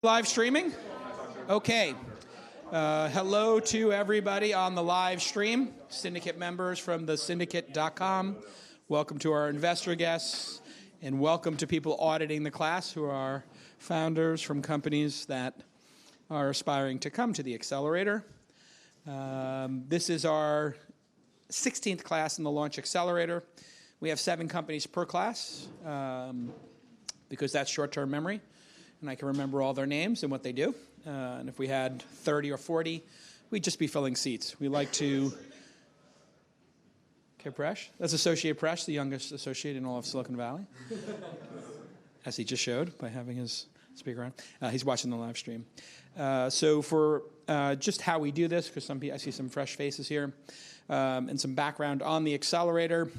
Live streaming? Okay. Hello to everybody on the live stream, syndicate members from the syndicate.com. Welcome to our investor guests, and welcome to people auditing the class who are founders from companies that are aspiring to come to the Accelerator. This is our 16th class in the Launch Accelerator. We have 7 companies per class because that's short-term memory. And I can remember all their names and what they do. And if we had 30 or 40, we'd just be filling seats. We like to... Okay, Presh. That's Associate Presh, the youngest associate in all of Silicon Valley. As he just showed by having his speaker on. He's watching the live stream. So for just how we do this, because I see some fresh faces here, and some background on the Accelerator.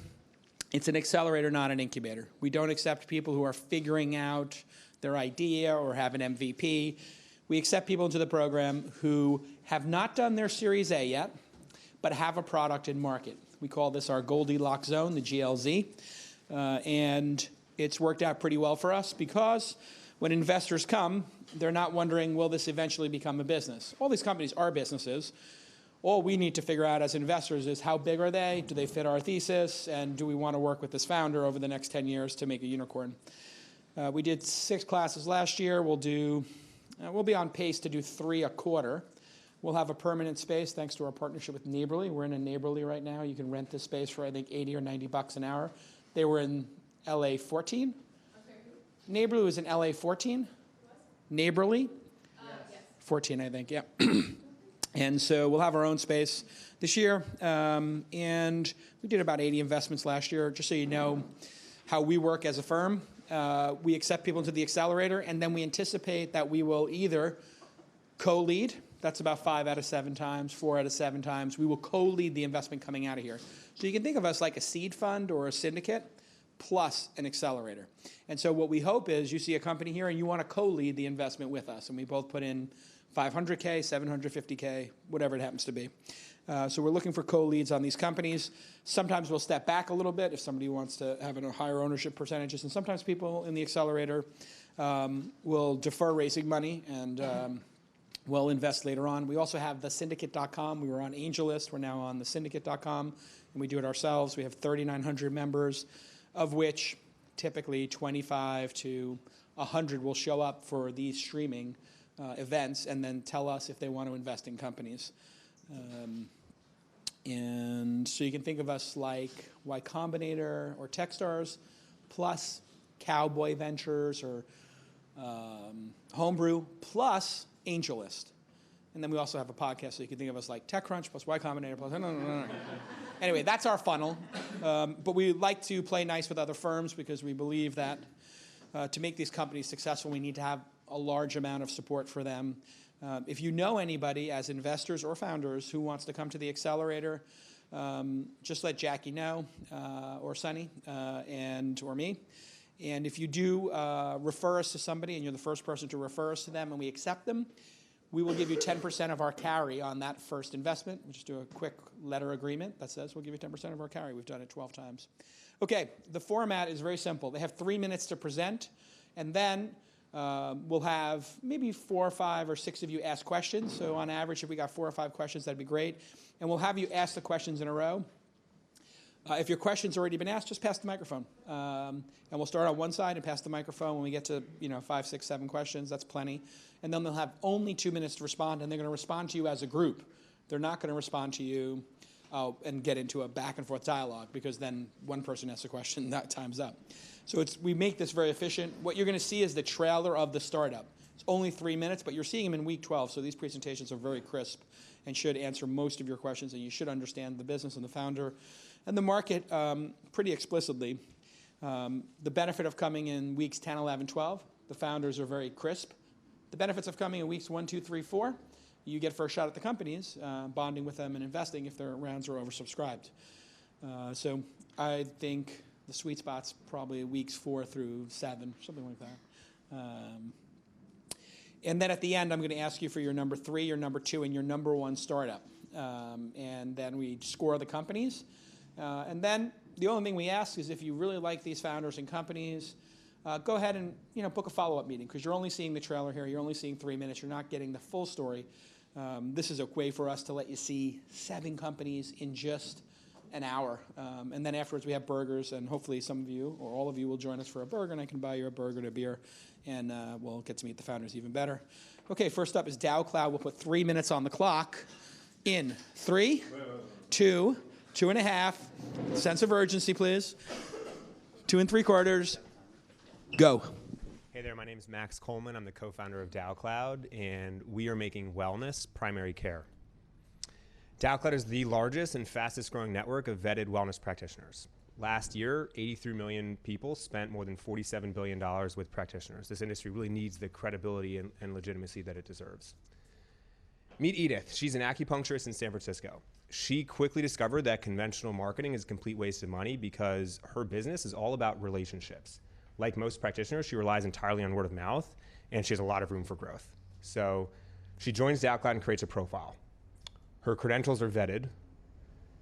It's an accelerator, not an incubator. We don't accept people who are figuring out their idea or have an MVP. We accept people into the program who have not done their Series A yet, but have a product in market. We call this our Goldilocks zone, the GLZ. And it's worked out pretty well for us because when investors come, they're not wondering, will this eventually become a business? All these companies are businesses. All we need to figure out as investors is how big are they? Do they fit our thesis? And do we want to work with this founder over the next 10 years to make a unicorn? We did 6 classes last year. We'll be on pace to do 3 a quarter. We'll have a permanent space thanks to our partnership with Neighborly. We're in a Neighborly right now. You can rent this space for, I think, 80 or 90 bucks an hour. They were in LA 14. Okay. Neighborly was in LA 14. Neighborly? Yes. 14, I think, yeah. And so we'll have our own space this year. And we did about 80 investments last year, just so you know how we work as a firm. We accept people into the Accelerator, and then we anticipate that we will either co-lead. That's about 5 out of 7 times, 4 out of 7 times. We will co-lead the investment coming out of here. So you can think of us like a seed fund or a syndicate plus an accelerator. And so what we hope is you see a company here and you want to co-lead the investment with us. And we both put in $500K, $750K, whatever it happens to be. So we're looking for co-leads on these companies. Sometimes we'll step back a little bit if somebody wants to have a higher ownership percentages. And sometimes people in the Accelerator will defer raising money and will invest later on. We also have the syndicate.com. We were on AngelList. We're now on the syndicate.com. And we do it ourselves. We have 3,900 members, of which typically 25 to 100 will show up for these streaming events and then tell us if they want to invest in companies. And so you can think of us like Y Combinator or Techstars plus Cowboy Ventures or Homebrew plus AngelList. And then we also have a podcast, so you can think of us like TechCrunch plus Y Combinator plus... No. Anyway, that's our funnel. But we like to play nice with other firms because we believe that to make these companies successful, we need to have a large amount of support for them. If you know anybody as investors or founders who wants to come to the Accelerator, just let Jackie know, or Sonny, or me. And if you do refer us to somebody and you're the first person to refer us to them and we accept them, we will give you 10% of our carry on that first investment. We'll just do a quick letter agreement that says we'll give you 10% of our carry. We've done it 12 times. Okay, the format is very simple. They have 3 minutes to present, and then we'll have maybe 4 or 5 or 6 of you ask questions. So on average, if we got 4 or 5 questions, that'd be great. And we'll have you ask the questions in a row. If your question's already been asked, just pass the microphone. And we'll start on one side and pass the microphone. When we get to 5, 6, 7 questions, that's plenty. And then they'll have only 2 minutes to respond, and they're going to respond to you as a group. They're not going to respond to you and get into a back and forth dialogue, because then one person asks a question, that time's up. So we make this very efficient. What you're going to see is the trailer of the startup. It's only 3 minutes, but you're seeing them in week 12, so these presentations are very crisp and should answer most of your questions, and you should understand the business and the founder and the market pretty explicitly. The benefit of coming in weeks 10, 11, 12, the founders are very crisp. The benefits of coming in weeks 1, 2, 3, 4, you get first shot at the companies, bonding with them and investing if their rounds are oversubscribed. So I think the sweet spot's probably weeks 4 through 7, something like that. And then at the end, I'm going to ask you for your number 3, your number 2, and your number 1 startup. And then we score the companies. And then the only thing we ask is if you really like these founders and companies, go ahead and book a follow-up meeting, because you're only seeing the trailer here. You're only seeing 3 minutes. You're not getting the full story. This is a way for us to let you see 7 companies in just an hour. And then afterwards we have burgers, and hopefully some of you or all of you will join us for a burger, and I can buy you a burger and a beer, and we'll get to meet the founders even better. Okay, first up is DaoCloud. We'll put 3 minutes on the clock. In 3, 2, 2.5. Sense of urgency, please. 2 3/4. Go. Hey there, my name is Max Coleman. I'm the co-founder of DaoCloud, and we are making wellness primary care. DaoCloud is the largest and fastest growing network of vetted wellness practitioners. Last year, 83 million people spent more than $47 billion with practitioners. This industry really needs the credibility and legitimacy that it deserves. Meet Edith. She's an acupuncturist in San Francisco. She quickly discovered that conventional marketing is a complete waste of money because her business is all about relationships. Like most practitioners, she relies entirely on word of mouth, and she has a lot of room for growth. So she joins DaoCloud and creates a profile. Her credentials are vetted.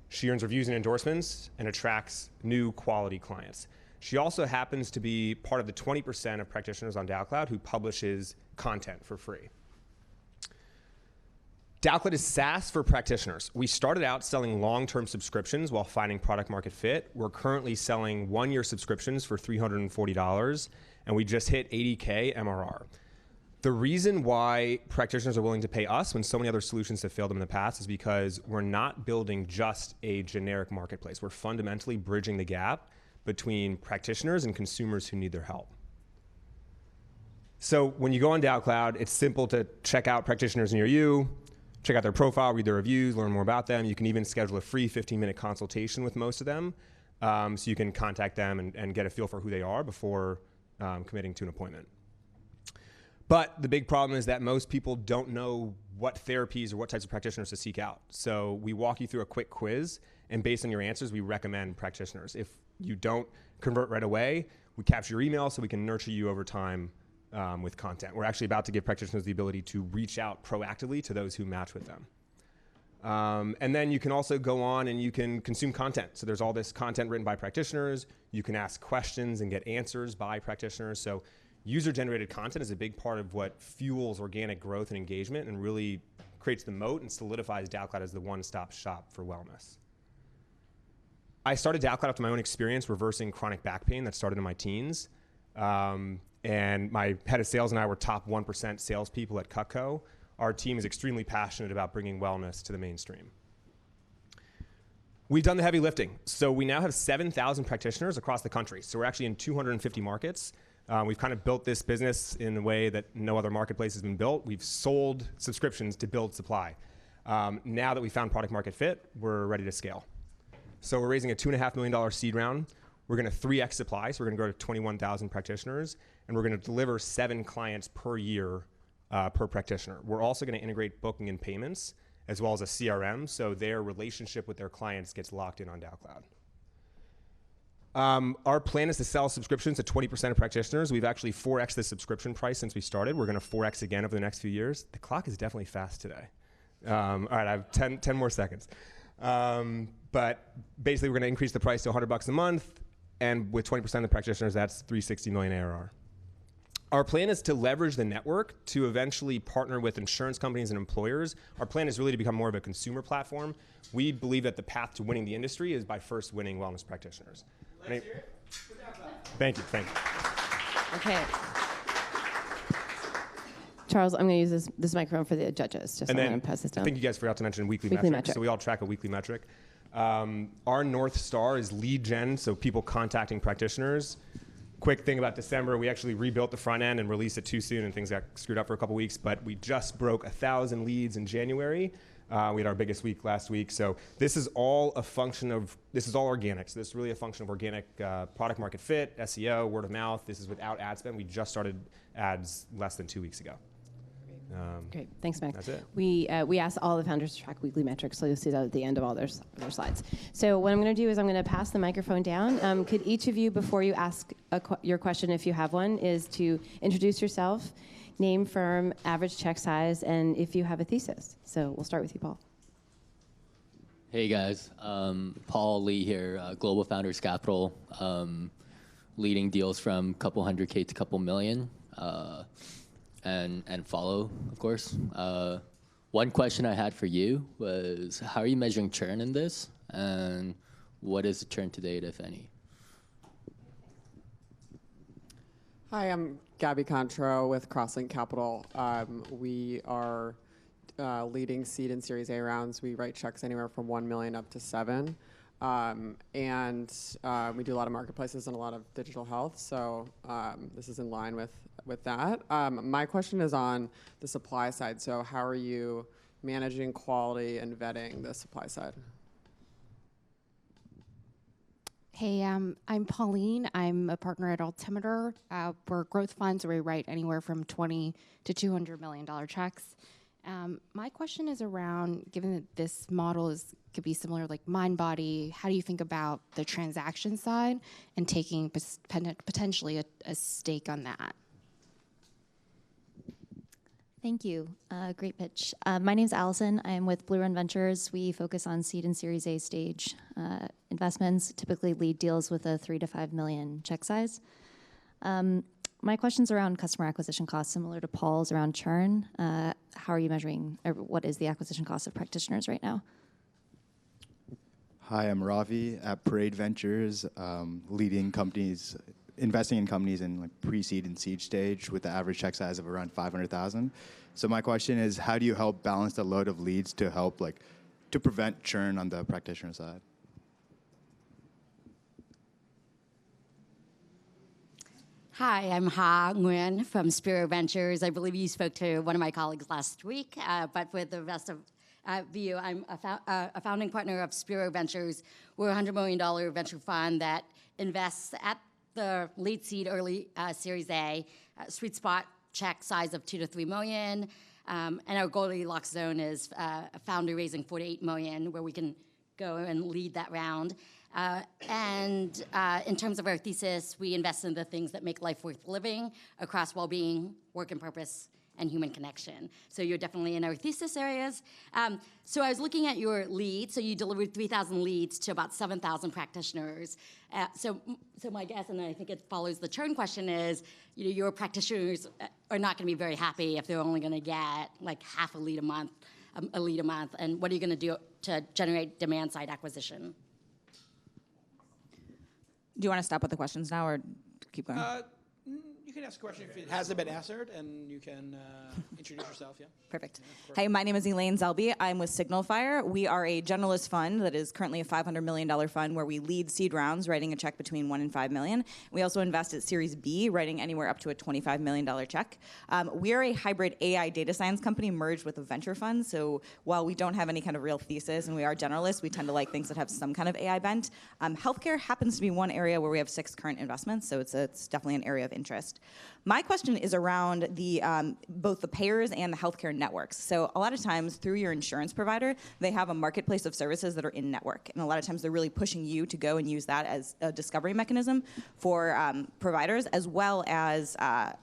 She earns reviews and endorsements and attracts new quality clients. She also happens to be part of the 20% of practitioners on DaoCloud who publishes content for free. DaoCloud is SaaS for practitioners. We started out selling long-term subscriptions while finding product market fit. We're currently selling one-year subscriptions for $340, and we just hit 80K MRR. The reason why practitioners are willing to pay us when so many other solutions have failed them in the past is because we're not building just a generic marketplace. We're fundamentally bridging the gap between practitioners and consumers who need their help. So when you go on DaoCloud, it's simple to check out practitioners near you, check out their profile, read their reviews, learn more about them. You can even schedule a free 15-minute consultation with most of them, so you can contact them and get a feel for who they are before committing to an appointment. But the big problem is that most people don't know what therapies or what types of practitioners to seek out. So we walk you through a quick quiz, and based on your answers, we recommend practitioners. If you don't convert right away, we capture your email so we can nurture you over time with content. We're actually about to give practitioners the ability to reach out proactively to those who match with them. And then you can also go on and you can consume content. So there's all this content written by practitioners. You can ask questions and get answers by practitioners. So user-generated content is a big part of what fuels organic growth and engagement and really creates the moat and solidifies DaoCloud as the one-stop shop for wellness. I started DaoCloud after my own experience reversing chronic back pain that started in my teens. And my head of sales and I were top 1% salespeople at Cutco. Our team is extremely passionate about bringing wellness to the mainstream. We've done the heavy lifting. So we now have 7,000 practitioners across the country. So we're actually in 250 markets. We've kind of built this business in a way that no other marketplace has been built. We've sold subscriptions to build supply. Now that we found product market fit, we're ready to scale. So we're raising a $2.5 million seed round. We're going to 3x supply, so we're going to go to 21,000 practitioners, and we're going to deliver 7 clients per year per practitioner. We're also going to integrate booking and payments, as well as a CRM, so their relationship with their clients gets locked in on DaoCloud. Our plan is to sell subscriptions to 20% of practitioners. We've actually 4x the subscription price since we started. We're going to 4x again over the next few years. The clock is definitely fast today. All right, I have 10 more seconds. But basically, we're going to increase the price to $100 a month. And with 20% of the practitioners, that's $360 million ARR. Our plan is to leverage the network to eventually partner with insurance companies and employers. Our plan is really to become more of a consumer platform. We believe that the path to winning the industry is by first winning wellness practitioners. Let's hear it. Thank you. Okay. Charles, I'm going to use this microphone for the judges. Just and I'm then going to pass this down. I think you guys forgot to mention weekly metric. So we all track a weekly metric. Our North Star is lead gen, so people contacting practitioners. Quick thing about December, we actually rebuilt the front end and released it too soon, and things got screwed up for a couple weeks, but we just broke 1,000 leads in January. We had our biggest week last week. So this is all a function of, this is all organic. So this is really a function of organic product market fit, SEO, word of mouth. This is without ad spend. We just started ads less than 2 weeks ago. Great. Thanks, Max. That's it. We asked all the founders to track weekly metrics, so you'll see that at the end of all their slides. So what I'm going to do is I'm going to pass the microphone down. Could each of you, before you ask your question, if you have one, is to introduce yourself, name, firm, average check size, and if you have a thesis. So we'll start with you, Paul. Hey, guys. Paul Lee here, Global Founders Capital. leading deals from couple 100K to couple million, and follow, of course. One question I had for you was, how are you measuring churn in this, and what is the churn to date, if any? Hi, I'm Gabby Contro with Crosslink Capital. We are leading seed and Series A rounds. We write checks anywhere from 1 million up to 7. And we do a lot of marketplaces and a lot of digital health. So this is in line with that. My question is on the supply side. So how are you managing quality and vetting the supply side? Hey, I'm Pauline. I'm a partner at Altimeter. We're growth funds where we write anywhere from $20 to $200 million checks. My question is around, given that this model could be similar like MindBody, how do you think about the transaction side and taking potentially a stake on that? Thank you. Great pitch. My name's Allison. I'm with BlueRun Ventures. We focus on seed and Series A stage investments, typically lead deals with a 3 to 5 million check size. My question's around customer acquisition costs, similar to Paul's around churn. How are you measuring, or what is the acquisition cost of practitioners right now? Hi, I'm Ravi at Parade Ventures, leading companies, investing in companies in like pre-seed and seed stage with the average check size of around 500,000. So my question is, how do you help balance the load of leads to help to prevent churn on the practitioner side? Hi, I'm Nguyen from Spero Ventures. I believe you spoke to one of my colleagues last week, but with the rest of you, I'm a founding partner of Spero Ventures. We're a $100 million venture fund that invests at the late seed, early Series A, sweet spot check size of 2 to 3 million. And our Goldilocks zone is a founder raising 48 million, where we can go and lead that round. And in terms of our thesis, we invest in the things that make life worth living across well-being, work and purpose, and human connection. So you're definitely in our thesis areas. So I was looking at your leads. So you delivered 3,000 leads to about 7,000 practitioners. So my guess, and I think it follows the churn question, is your practitioners are not going to be very happy if they're only going to get like half a lead a month. And what are you going to do to generate demand-side acquisition? Do you want to stop with the questions now, or keep going? You can ask a question if it hasn't been answered, and you can introduce yourself, yeah? Perfect. Hey, my name is Elaine Zelby. I'm with SignalFire. We are a generalist fund that is currently a $500 million fund where we lead seed rounds, writing a check between 1 and 5 million. We also invest at Series B, writing anywhere up to a $25 million check. We are a hybrid AI data science company merged with a venture fund. So while we don't have any kind of real thesis and we are generalists, we tend to like things that have some kind of AI bent. Healthcare happens to be one area where we have 6 current investments, so it's definitely an area of interest. My question is around the both the payers and the healthcare networks. So a lot of times through your insurance provider, they have a marketplace of services that are in network. And a lot of times they're really pushing you to go and use that as a discovery mechanism for providers, as well as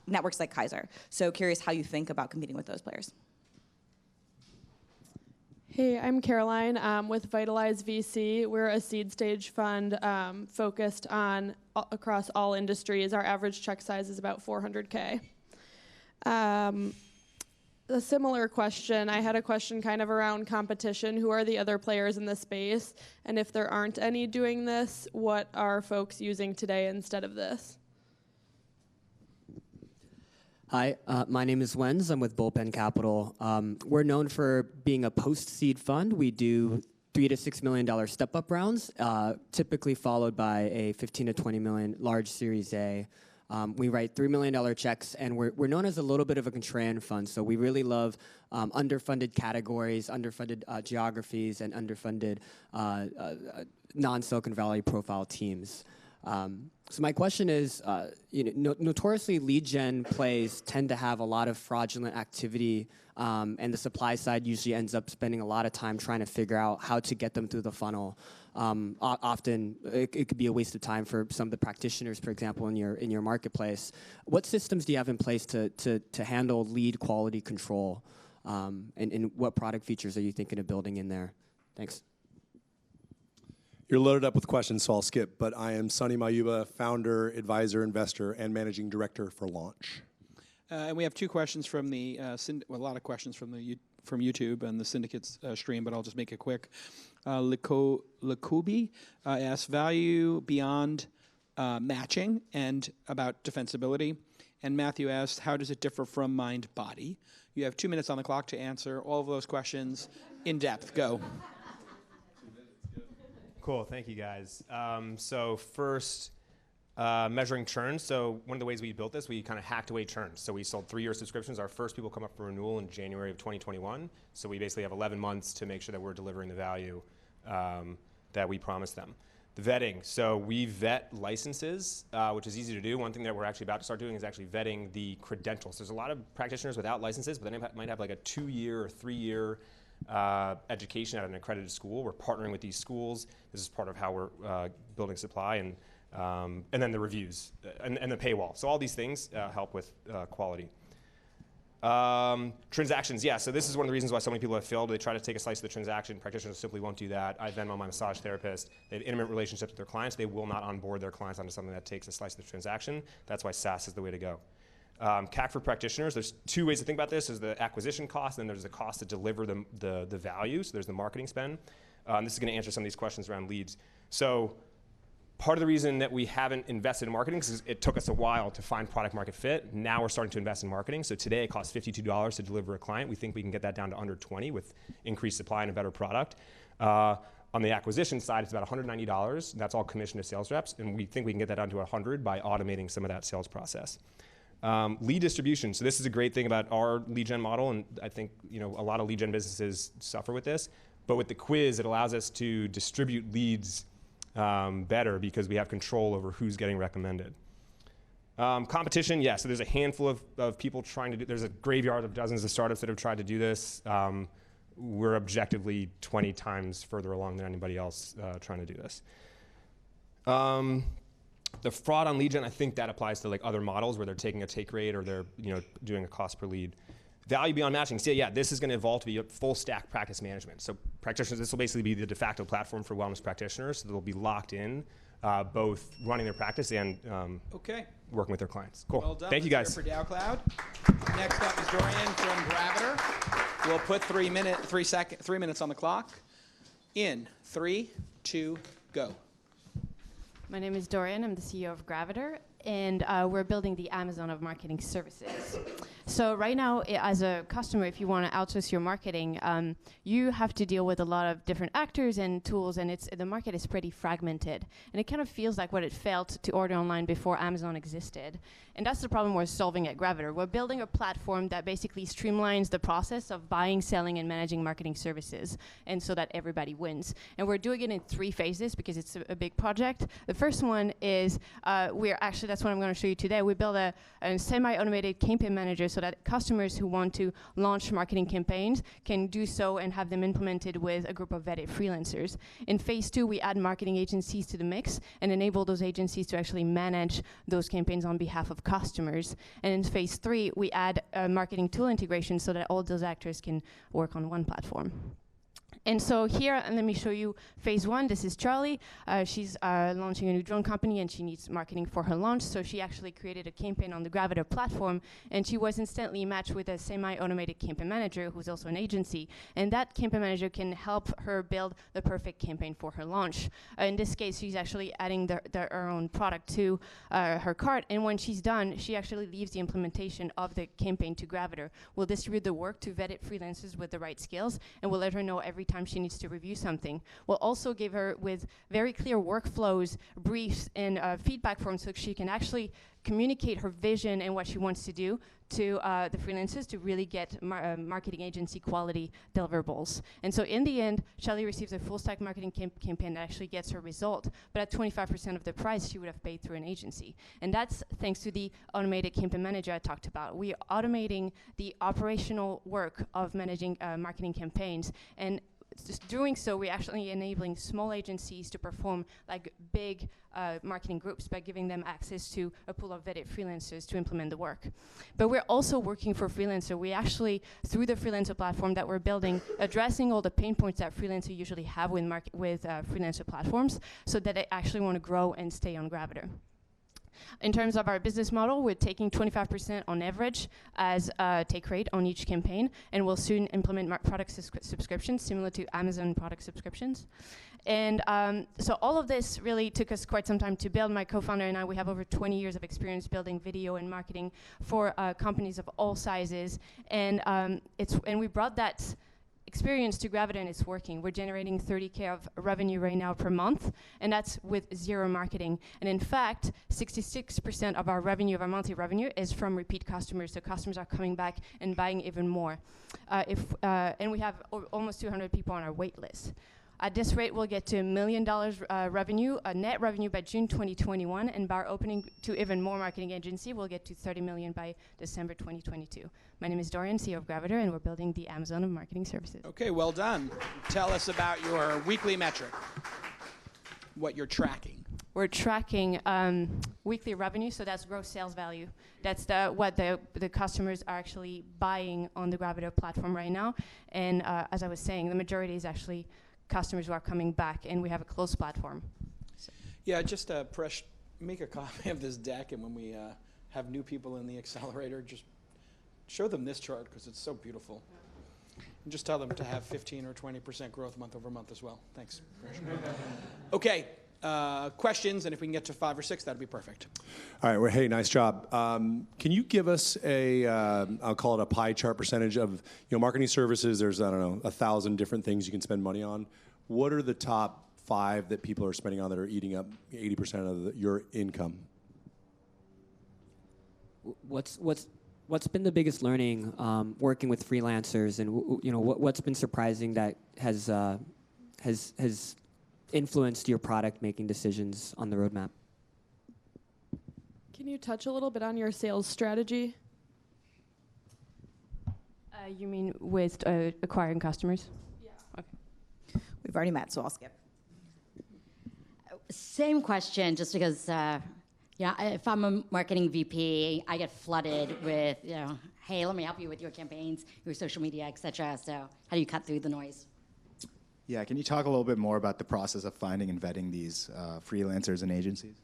networks like Kaiser. So curious how you think about competing with those players. Hey, I'm Caroline with Vitalize VC. We're a seed stage fund focused on across all industries. Our average check size is about 400K. A similar question, I had a question kind of around competition. Who are the other players in the space? And if there aren't any doing this, what are folks using today instead of this? Hi, my name is Wenz. I'm with Bullpen Capital. We're known for being a post-seed fund. We do $3 to $6 million step-up rounds, typically followed by a 15 to 20 million large Series A. We write $3 million checks, and we're known as a little bit of a contrarian fund. So we really love underfunded categories, underfunded geographies, and underfunded non-Silicon Valley profile teams. So my question is, notoriously lead gen plays tend to have a lot of fraudulent activity, and the supply side usually ends up spending a lot of time trying to figure out how to get them through the funnel. Often, it could be a waste of time for some of the practitioners, for example, in your marketplace. What systems do you have in place to handle lead quality control, and what product features are you thinking of building in there? Thanks. You're loaded up with questions, so I'll skip. But I am Sonny Mayugba, founder, advisor, investor, and managing director for Launch. And we have two questions from the a lot of questions from YouTube and the syndicate's stream, but I'll just make it quick. Lakubi asks value beyond matching and about defensibility. And Matthew asked, how does it differ from mind body? You have 2 minutes on the clock to answer all of those questions in depth. Go. Cool, thank you guys. So first, measuring churn. So one of the ways we built this, we kind of hacked away churn. So we sold 3-year subscriptions. Our first people come up for renewal in January of 2021. So we basically have 11 months to make sure that we're delivering the value that we promised them. The vetting. So we vet licenses, which is easy to do. One thing that we're actually about to start doing is actually vetting the credentials. There's a lot of practitioners without licenses, but they might have like a 2-year or 3-year education at an accredited school. We're partnering with these schools. This is part of how we're building supply, and then the reviews and the paywall. So all these things help with quality. Transactions, yeah. So this is one of the reasons why so many people have failed. They try to take a slice of the transaction. Practitioners simply won't do that. I Venmo my massage therapist. They have intimate relationships with their clients. They will not onboard their clients onto something that takes a slice of the transaction. That's why SaaS is the way to go. CAC for practitioners, there's 2 ways to think about this. There's the acquisition cost, and then there's the cost to deliver the value. So there's the marketing spend. This is going to answer some of these questions around leads. So part of the reason that we haven't invested in marketing is it took us a while to find product market fit. Now we're starting to invest in marketing. So today it costs $52 to deliver a client. We think we can get that down to under $20 with increased supply and a better product. On the acquisition side, it's about $190. That's all commission to sales reps. And we think we can get that down to $100 by automating some of that sales process. Lead distribution. So this is a great thing about our lead gen model, and I think a lot of lead gen businesses suffer with this. But with the quiz, it allows us to distribute leads better because we have control over who's getting recommended. Competition, yeah. So there's a handful of people trying to do. There's a graveyard of dozens of startups that have tried to do this. We're objectively 20 times further along than anybody else trying to do this. The fraud on lead gen, I think that applies to like other models where they're taking a take rate or they're doing a cost per lead. Value beyond matching. So yeah, this is going to evolve to be a full stack practice management. So practitioners, this will basically be the de facto platform for wellness practitioners. So they'll be locked in, both running their practice and working with their clients. Cool. Well done. Thank you guys. For DaoCloud. Next up is Doriane from Gravitr. We'll put 3 minutes on the clock. In 3, 2, go. My name is Doriane. I'm the CEO of Gravitr, and we're building the Amazon of marketing services. So right now, as a customer, if you want to outsource your marketing, you have to deal with a lot of different actors and tools, and the market is pretty fragmented. And it kind of feels like what it felt to order online before Amazon existed. And that's the problem we're solving at Gravitr. We're building a platform that basically streamlines the process of buying, selling, and managing marketing services, and so that everybody wins. And we're doing it in 3 phases because it's a big project. The first one is that's what I'm going to show you today. We built a semi-automated campaign manager so that customers who want to launch marketing campaigns can do so and have them implemented with a group of vetted freelancers. In phase 2, we add marketing agencies to the mix and enable those agencies to actually manage those campaigns on behalf of customers. And in phase 3, we add marketing tool integration so that all those actors can work on one platform. And so here, let me show you phase 1. This is Charlie. She's launching a new drone company, and she needs marketing for her launch. So she actually created a campaign on the Gravitr platform, and she was instantly matched with a semi-automated campaign manager who's also an agency. And that campaign manager can help her build the perfect campaign for her launch. In this case, she's actually adding her own product to her cart. And when she's done, she actually leaves the implementation of the campaign to Gravitr. We'll distribute the work to vetted freelancers with the right skills, and we'll let her know every time she needs to review something. We'll also give her with very clear workflows, briefs, and feedback forms so she can actually communicate her vision and what she wants to do to the freelancers to really get marketing agency quality deliverables. And so in the end, Shelly receives a full stack marketing campaign that actually gets her result, but at 25% of the price she would have paid through an agency. And that's thanks to the automated campaign manager I talked about. We are automating the operational work of managing marketing campaigns, and doing so, we're actually enabling small agencies to perform like big marketing groups by giving them access to a pool of vetted freelancers to implement the work. But we're also working for freelancer. We actually, through the freelancer platform that we're building, addressing all the pain points that freelancers usually have with freelancer platforms, so that they actually want to grow and stay on Gravitr. In terms of our business model, we're taking 25% on average as a take rate on each campaign, and we'll soon implement product subscriptions similar to Amazon product subscriptions. And so all of this really took us quite some time to build. My co-founder and I, we have over 20 years of experience building video and marketing for companies of all sizes, and we brought that experience to Gravitr, and it's working. We're generating $30K of revenue right now per month, and that's with zero marketing. And in fact, 66% of our revenue, of our monthly revenue, is from repeat customers. So customers are coming back and buying even more. And we have almost 200 people on our wait list. At this rate, we'll get to $1 million revenue, net revenue by June 2021, and by opening to even more marketing agency, we'll get to $30 million by December 2022. My name is Doriane, CEO of Gravitr, and we're building the Amazon of marketing services. Okay, well done. Tell us about your weekly metric, what you're tracking. We're tracking weekly revenue, so that's gross sales value. That's what the customers are actually buying on the Gravitr platform right now. And as I was saying, the majority is actually customers who are coming back, and we have a closed platform. So. Yeah, just make a copy of this deck, and when we have new people in the Accelerator, just show them this chart because it's so beautiful. And just tell them to have 15 or 20% growth month over month as well. Thanks. Okay, questions, and if we can get to 5 or 6, that'd be perfect. All right, well, hey, nice job. Can you give us I'll call it a pie chart percentage of, marketing services? There's, 1,000 different things you can spend money on. What are the top 5 that people are spending on that are eating up 80% of your income? What's been the biggest learning working with freelancers, and what's been surprising that has influenced your product making decisions on the roadmap? Can you touch a little bit on your sales strategy? You mean with acquiring customers? Yeah. Okay. We've already met, so I'll skip. Same question, just because, if I'm a marketing VP, I get flooded with, hey, let me help you with your campaigns, your social media, et cetera. So how do you cut through the noise? Yeah, can you talk a little bit more about the process of finding and vetting these freelancers and agencies?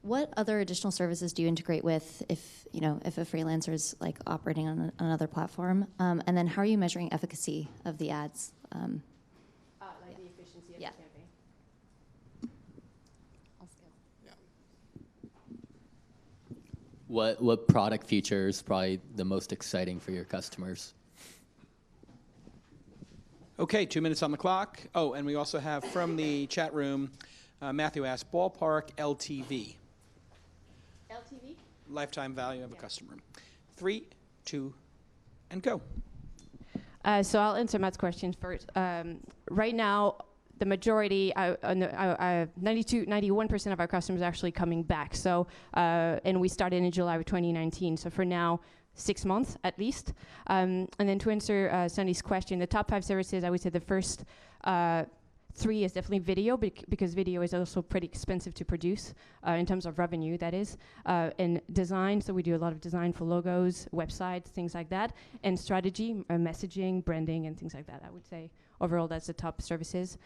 What other additional services do you integrate with if a freelancer is like operating on another platform? And then how are you measuring efficacy of the ads? Like the efficiency of the campaign. What product feature is probably the most exciting for your customers? Okay, 2 minutes on the clock. Oh, and we also have from the chat room, Matthew asked, ballpark LTV. LTV? Lifetime value of a customer. 3, 2, and go. So I'll answer Matt's question first. Right now, the majority, 91% of our customers are actually coming back. So, and we started in July of 2019. So for now, 6 months at least. And then to answer Sonny's question, the top 5 services, I would say the first 3 is definitely video, because video is also pretty expensive to produce in terms of revenue, that is. And design, so we do a lot of design for logos, websites, things like that. And strategy, messaging, branding, and things like that. I would say overall that's the top services.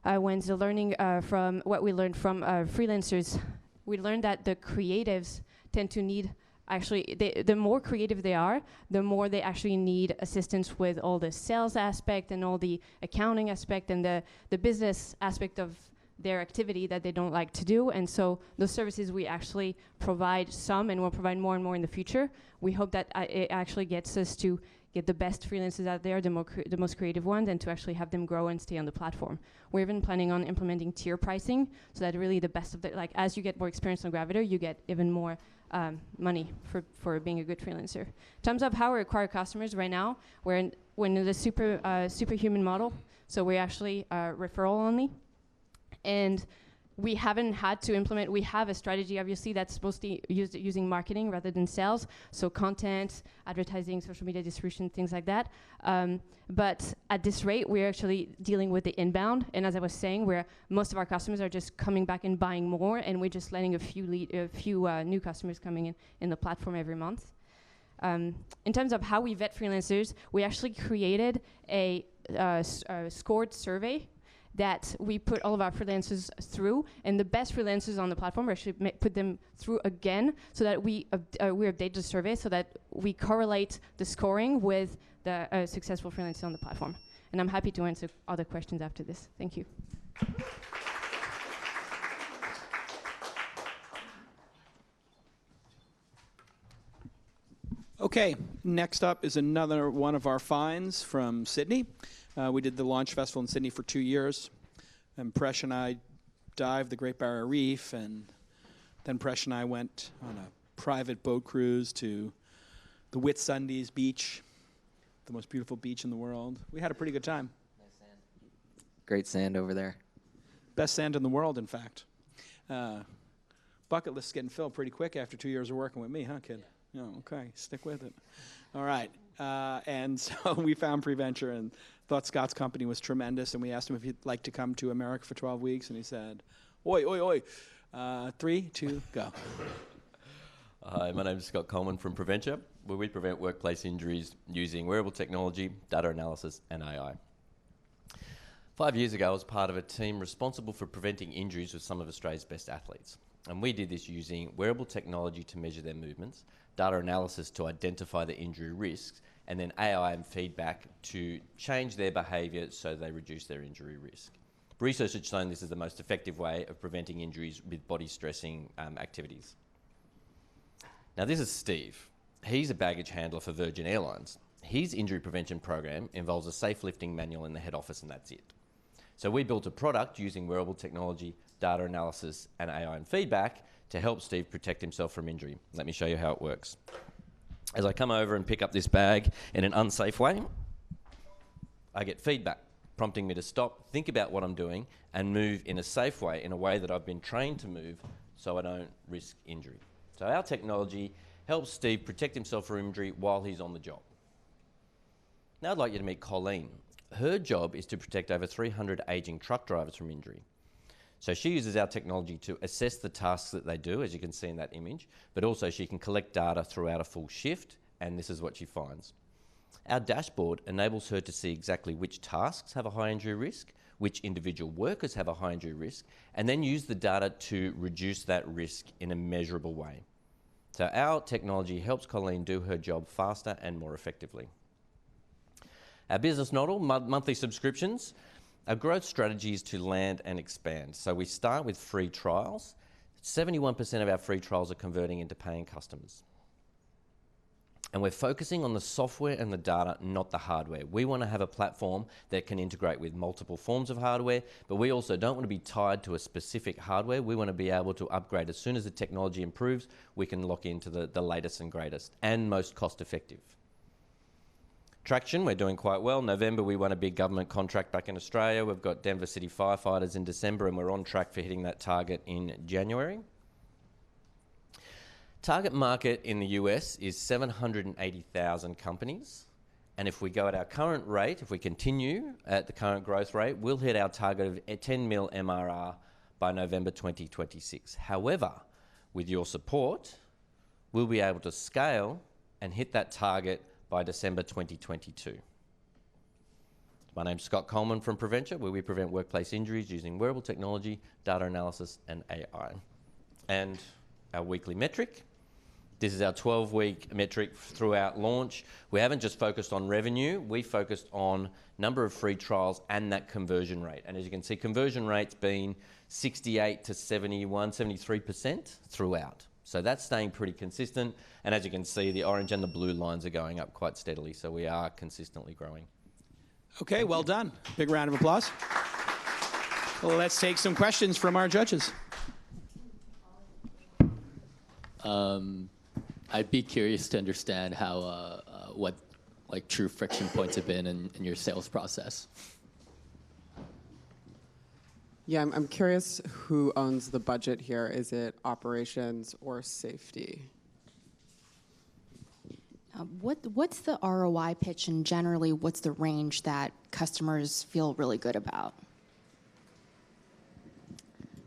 Wenz, the learning from what we learned from freelancers, we learned that the creatives tend to need, actually, the more creative they are, the more they actually need assistance with all the sales aspect and all the accounting aspect and the business aspect of their activity that they don't like to do. And so those services we actually provide some, and we'll provide more and more in the future. We hope that it actually gets us to get the best freelancers out there, the most creative ones, and to actually have them grow and stay on the platform. We're even planning on implementing tier pricing, so that really the best of the, like, as you get more experience on Gravitr, you get even more money for being a good freelancer. In terms of how we acquire customers right now, we're in the superhuman model, so we're actually referral only. And we haven't had to implement. We have a strategy, obviously, that's mostly using marketing rather than sales. So content, advertising, social media distribution, things like that. But at this rate, we're actually dealing with the inbound. And as I was saying, most of our customers are just coming back and buying more, and we're just letting a few new customers coming in the platform every month. In terms of how we vet freelancers, we actually created a scored survey that we put all of our freelancers through, and the best freelancers on the platform, we actually put them through again, so that we update the survey so that we correlate the scoring with the successful freelancers on the platform. And I'm happy to answer other questions after this. Thank you. Okay, next up is another one of our finds from Sydney. We did the launch festival in Sydney for 2 years. And Presh and I dived the Great Barrier Reef, and then Presh and I went on a private boat cruise to the Whitsundays Beach, the most beautiful beach in the world. We had a pretty good time. Nice sand. Great sand over there. Best sand in the world, in fact. Bucket list getting filled pretty quick after 2 years of working with me, huh, kid? Yeah, okay, stick with it. All right. And so we found Preventure and thought Scott's company was tremendous, and we asked him if he'd like to come to America for 12 weeks, and he said, oi, oi, oi. 3, 2, go. Hi, my name is Scott Coleman from Preventure, where we prevent workplace injuries using wearable technology, data analysis, and AI. 5 years ago, I was part of a team responsible for preventing injuries with some of Australia's best athletes. And we did this using wearable technology to measure their movements, data analysis to identify the injury risks, and then AI and feedback to change their behaviour so they reduce their injury risk. Research has shown this is the most effective way of preventing injuries with body-stressing activities. Now, this is Steve. He's a baggage handler for Virgin Airlines. His injury prevention program involves a safe lifting manual in the head office, and that's it. So we built a product using wearable technology, data analysis, and AI and feedback to help Steve protect himself from injury. Let me show you how it works. As I come over and pick up this bag in an unsafe way, I get feedback, prompting me to stop, think about what I'm doing, and move in a safe way, in a way that I've been trained to move so I don't risk injury. So our technology helps Steve protect himself from injury while he's on the job. Now I'd like you to meet Pauline. Her job is to protect over 300 ageing truck drivers from injury. So she uses our technology to assess the tasks that they do, as you can see in that image, but also she can collect data throughout a full shift, and this is what she finds. Our dashboard enables her to see exactly which tasks have a high injury risk, which individual workers have a high injury risk, and then use the data to reduce that risk in a measurable way. So our technology helps Colleen do her job faster and more effectively. Our business model, monthly subscriptions. Our growth strategy is to land and expand. So we start with free trials. 71% of our free trials are converting into paying customers. And we're focusing on the software and the data, not the hardware. We want to have a platform that can integrate with multiple forms of hardware, but we also don't want to be tied to a specific hardware. We want to be able to upgrade. As soon as the technology improves, we can lock into the latest and greatest and most cost effective. Traction, we're doing quite well. November, we won a big government contract back in Australia. We've got Denver City Firefighters in December, and we're on track for hitting that target in January. Target market in the US is 780,000 companies. And if we go at our current rate, if we continue at the current growth rate, we'll hit our target of 10 mil MRR by November 2026. However, with your support, we'll be able to scale and hit that target by December 2022. My name's Scott Coleman from Preventure, where we prevent workplace injuries using wearable technology, data analysis, and AI. And our weekly metric. This is our 12-week metric throughout launch. We haven't just focused on revenue, we focused on number of free trials and that conversion rate. And as you can see, conversion rate's been 68 to 71, 73% throughout. So that's staying pretty consistent. And as you can see, the orange and the blue lines are going up quite steadily. So we are consistently growing. Okay, well done. Big round of applause. Well, let's take some questions from our judges. I'd be curious to understand how what true friction points have been in your sales process. Yeah, I'm curious who owns the budget here. Is it operations or safety? What's the ROI pitch, and generally, what's the range that customers feel really good about?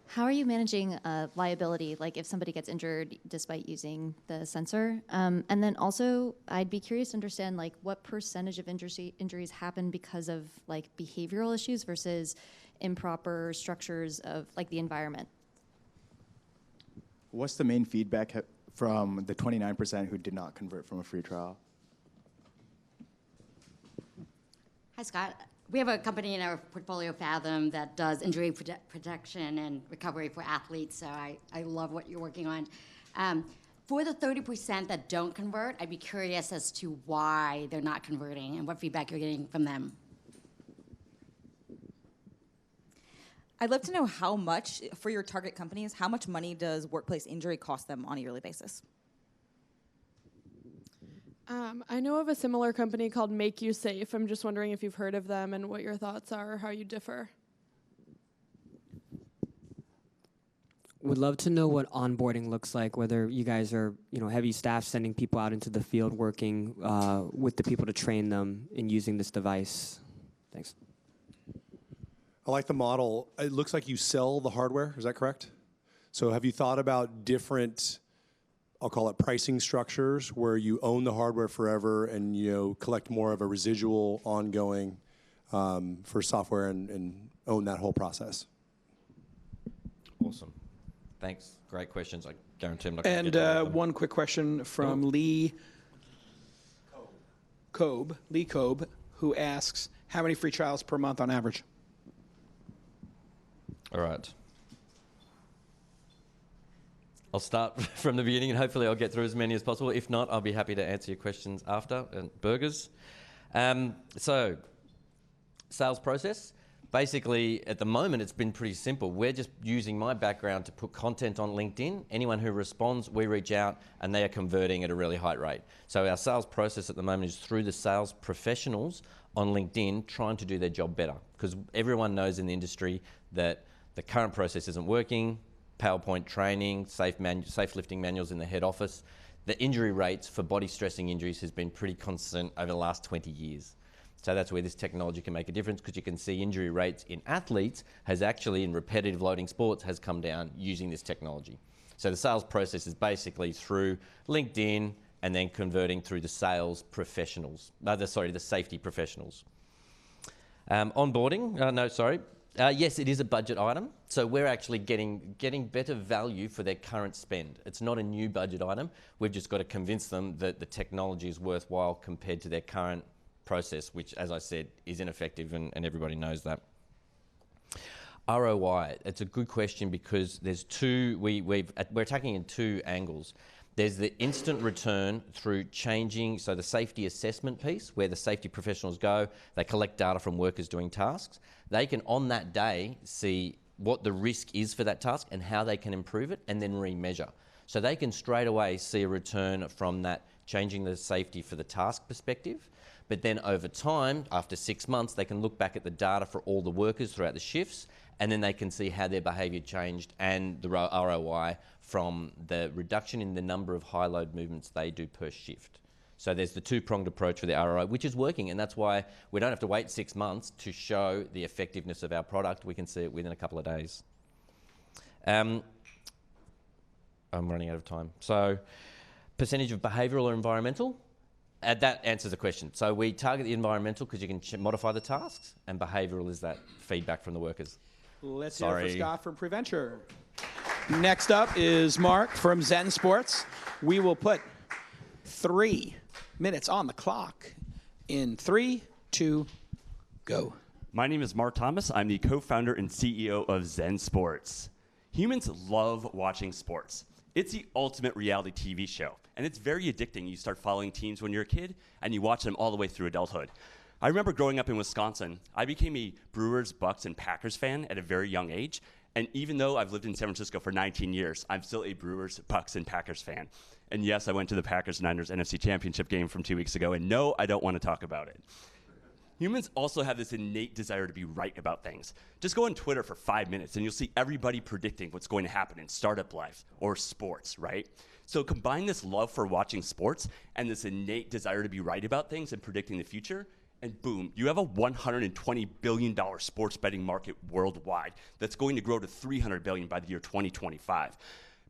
How are you managing liability, like if somebody gets injured despite using the sensor? And then also, I'd be curious to understand like what percentage of injuries happen because of like behavioral issues versus improper structures of like the environment. What's the main feedback from the 29% who did not convert from a free trial? Hi, Scott. We have a company in our portfolio, Fathom, that does injury protection and recovery for athletes, so I love what you're working on. For the 30% that don't convert, I'd be curious as to why they're not converting and what feedback you're getting from them. I'd love to know how much, for your target companies, how much money does workplace injury cost them on a yearly basis? I know of a similar company called Make You Safe. I'm just wondering if you've heard of them and what your thoughts are or how you differ. Would love to know what onboarding looks like, whether you guys are, heavy staff sending people out into the field working with the people to train them in using this device. Thanks. I like the model. It looks like you sell the hardware. Is that correct? So have you thought about different, I'll call it pricing structures, where you own the hardware forever and collect more of a residual ongoing for software and own that whole process? Awesome. Thanks. Great questions. I guarantee I'm not going to get And one quick question from Lee Kobe, who asks, how many free trials per month on average? All right. I'll start from the beginning, and hopefully I'll get through as many as possible. If not, I'll be happy to answer your questions after. And burgers. So, sales process. Basically, at the moment, it's been pretty simple. We're just using my background to put content on LinkedIn. Anyone who responds, we reach out, and they are converting at a really high rate. So our sales process at the moment is through the sales professionals on LinkedIn trying to do their job better. Because everyone knows in the industry that the current process isn't working. PowerPoint training, safe lifting manuals in the head office. The injury rates for body stressing injuries has been pretty constant over the last 20 years. So that's where this technology can make a difference, because you can see injury rates in athletes has actually, in repetitive loading sports, has come down using this technology. So the sales process is basically through LinkedIn and then converting through the sales professionals, the safety professionals. Onboarding, yes, it is a budget item. So we're actually getting better value for their current spend. It's not a new budget item. We've just got to convince them that the technology is worthwhile compared to their current process, which, as I said, is ineffective, and everybody knows that. ROI, it's a good question because there's two, we're attacking in two angles. There's the instant return through changing, so the safety assessment piece, where the safety professionals go, they collect data from workers doing tasks. They can, on that day, see what the risk is for that task and how they can improve it, and then remeasure. So they can straight away see a return from that, changing the safety for the task perspective. But then over time, after 6 months, they can look back at the data for all the workers throughout the shifts, and then they can see how their behaviour changed and the ROI from the reduction in the number of high load movements they do per shift. So there's the two-pronged approach for the ROI, which is working, and that's why we don't have to wait 6 months to show the effectiveness of our product. We can see it within a couple of days. I'm running out of time. So percentage of behavioural or environmental? That answers the question. So we target the environmental because you can modify the tasks, and behavioural is that feedback from the workers. Let's hear it for Scott from Preventure. Next up is Mark from ZenSports. We will put 3 minutes on the clock in 3, 2, go. My name is Mark Thomas. I'm the co-founder and CEO of ZenSports. Humans love watching sports. It's the ultimate reality TV show, and it's very addicting. You start following teams when you're a kid, and you watch them all the way through adulthood. I remember growing up in Wisconsin, I became a Brewers, Bucks, and Packers fan at a very young age, and even though I've lived in San Francisco for 19 years, I'm still a Brewers, Bucks, and Packers fan. And yes, I went to the Packers-Niners NFC Championship game from 2 weeks ago, and no, I don't want to talk about it. Humans also have this innate desire to be right about things. Just go on Twitter for 5 minutes and you'll see everybody predicting what's going to happen in startup life or sports, right? So combine this love for watching sports and this innate desire to be right about things and predicting the future, and boom, you have a $120 billion sports betting market worldwide that's going to grow to $300 billion by the year 2025.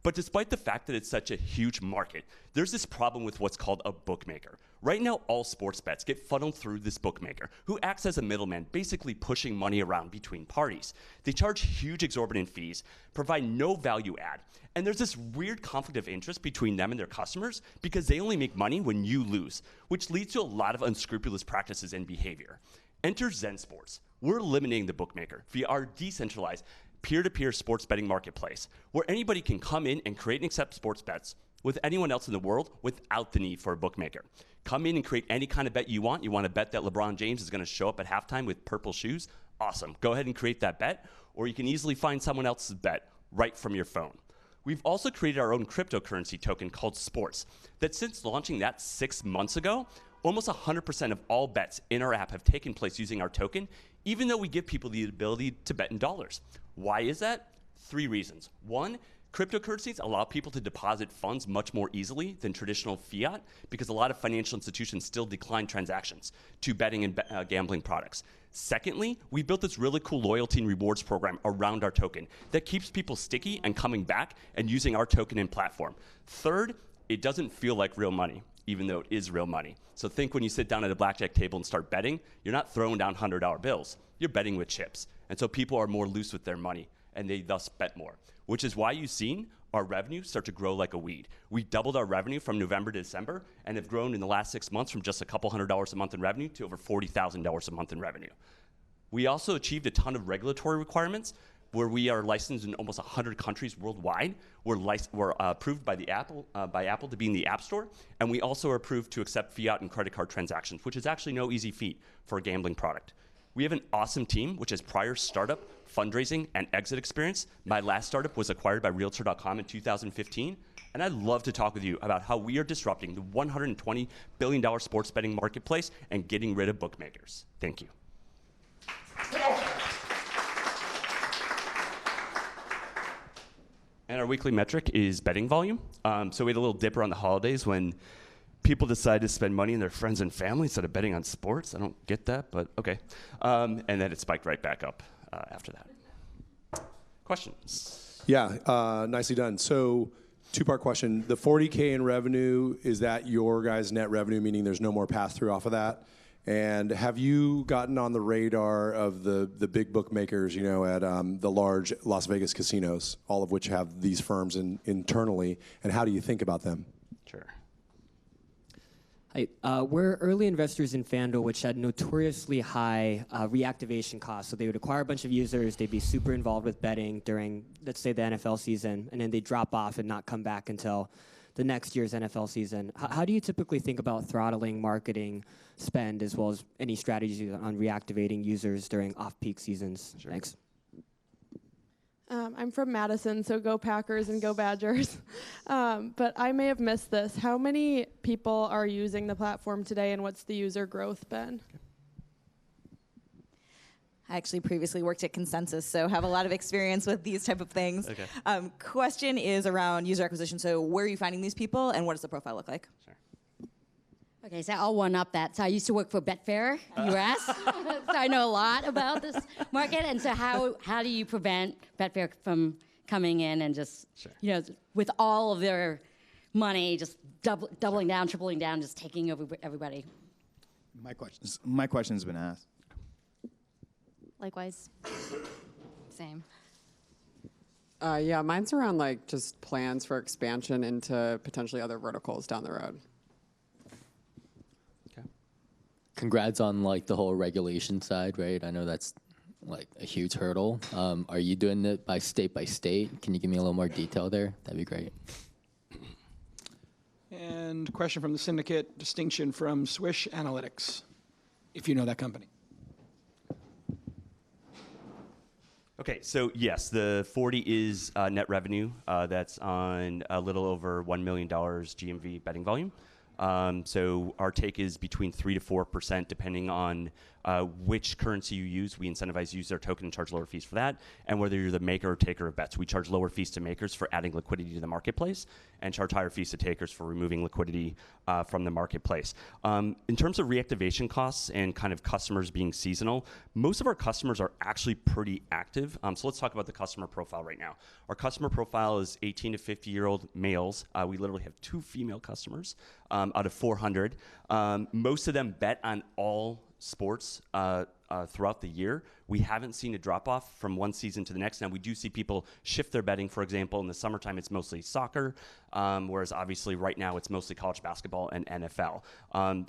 But despite the fact that it's such a huge market, there's this problem with what's called a bookmaker. Right now, all sports bets get funneled through this bookmaker, who acts as a middleman, basically pushing money around between parties. They charge huge exorbitant fees, provide no value add, and there's this weird conflict of interest between them and their customers because they only make money when you lose, which leads to a lot of unscrupulous practices and behavior. Enter ZenSports. We're eliminating the bookmaker via our decentralized peer-to-peer sports betting marketplace, where anybody can come in and create and accept sports bets with anyone else in the world without the need for a bookmaker. Come in and create any kind of bet you want. You want to bet that LeBron James is going to show up at halftime with purple shoes? Awesome. Go ahead and create that bet, or you can easily find someone else's bet right from your phone. We've also created our own cryptocurrency token called Sports that since launching that 6 months ago, almost 100% of all bets in our app have taken place using our token, even though we give people the ability to bet in dollars. Why is that? 3 reasons. 1, cryptocurrencies allow people to deposit funds much more easily than traditional fiat because a lot of financial institutions still decline transactions to betting and gambling products. Secondly, we built this really cool loyalty and rewards program around our token that keeps people sticky and coming back and using our token and platform. Third, it doesn't feel like real money, even though it is real money. So think when you sit down at a blackjack table and start betting, you're not throwing down $100 bills. You're betting with chips. And so people are more loose with their money, and they thus bet more, which is why you've seen our revenue start to grow like a weed. We doubled our revenue from November to December and have grown in the last 6 months from just a couple $100 a month in revenue to over $40,000 a month in revenue. We also achieved a ton of regulatory requirements where we are licensed in almost 100 countries worldwide. We're approved by Apple to be in the App Store, and we also are approved to accept fiat and credit card transactions, which is actually no easy feat for a gambling product. We have an awesome team, which has prior startup, fundraising, and exit experience. My last startup was acquired by Realtor.com in 2015, and I'd love to talk with you about how we are disrupting the $120 billion sports betting marketplace and getting rid of bookmakers. Thank you. And our weekly metric is betting volume. So we had a little dip around the holidays when people decide to spend money on their friends and family instead of betting on sports. I don't get that, but okay. And then it spiked right back up after that. Questions? Yeah, nicely done. So 2-part question. The $40K in revenue, is that your guys' net revenue, meaning there's no more pass-through off of that? And have you gotten on the radar of the big bookmakers, at the large Las Vegas casinos, all of which have these firms internally, and how do you think about them? Sure. Hi, we're early investors in FanDuel, which had notoriously high reactivation costs. So they would acquire a bunch of users, they'd be super involved with betting during, let's say, the NFL season, and then they'd drop off and not come back until the next year's NFL season. How do you typically think about throttling marketing spend as well as any strategies on reactivating users during off-peak seasons? Sure. Thanks. I'm from Madison, so go Packers and go Badgers. But I may have missed this. How many people are using the platform today, and what's the user growth been? I actually previously worked at Consensus, so have a lot of experience with these type of things. Okay. Question is around user acquisition. So where are you finding these people, and what does the profile look like? Sure. Okay, so I'll one-up that. So I used to work for Betfair US, so I know a lot about this market. And so how do you prevent Betfair from coming in and just, with all of their money, just doubling down, tripling down, just taking over everybody? My question's been asked. Likewise. Same. Yeah, mine's around just plans for expansion into potentially other verticals down the road. Okay. Congrats on the whole regulation side, right? I know that's a huge hurdle. Are you doing it by state? Can you give me a little more detail there? That'd be great. And question from the syndicate, distinction from Swish Analytics, if you know that company. Okay, so yes, the 40 is net revenue. That's on a little over $1 million GMV betting volume. So our take is between 3 to 4%, depending on which currency you use. We incentivize user token and charge lower fees for that. And whether you're the maker or taker of bets, we charge lower fees to makers for adding liquidity to the marketplace and charge higher fees to takers for removing liquidity from the marketplace. In terms of reactivation costs and kind of customers being seasonal, most of our customers are actually pretty active. So let's talk about the customer profile right now. Our customer profile is 18 to 50-year-old males. We literally have 2 female customers out of 400. Most of them bet on all sports throughout the year. We haven't seen a drop off from one season to the next. Now we do see people shift their betting. For example, in the summertime, it's mostly soccer, whereas obviously right now it's mostly college basketball and NFL.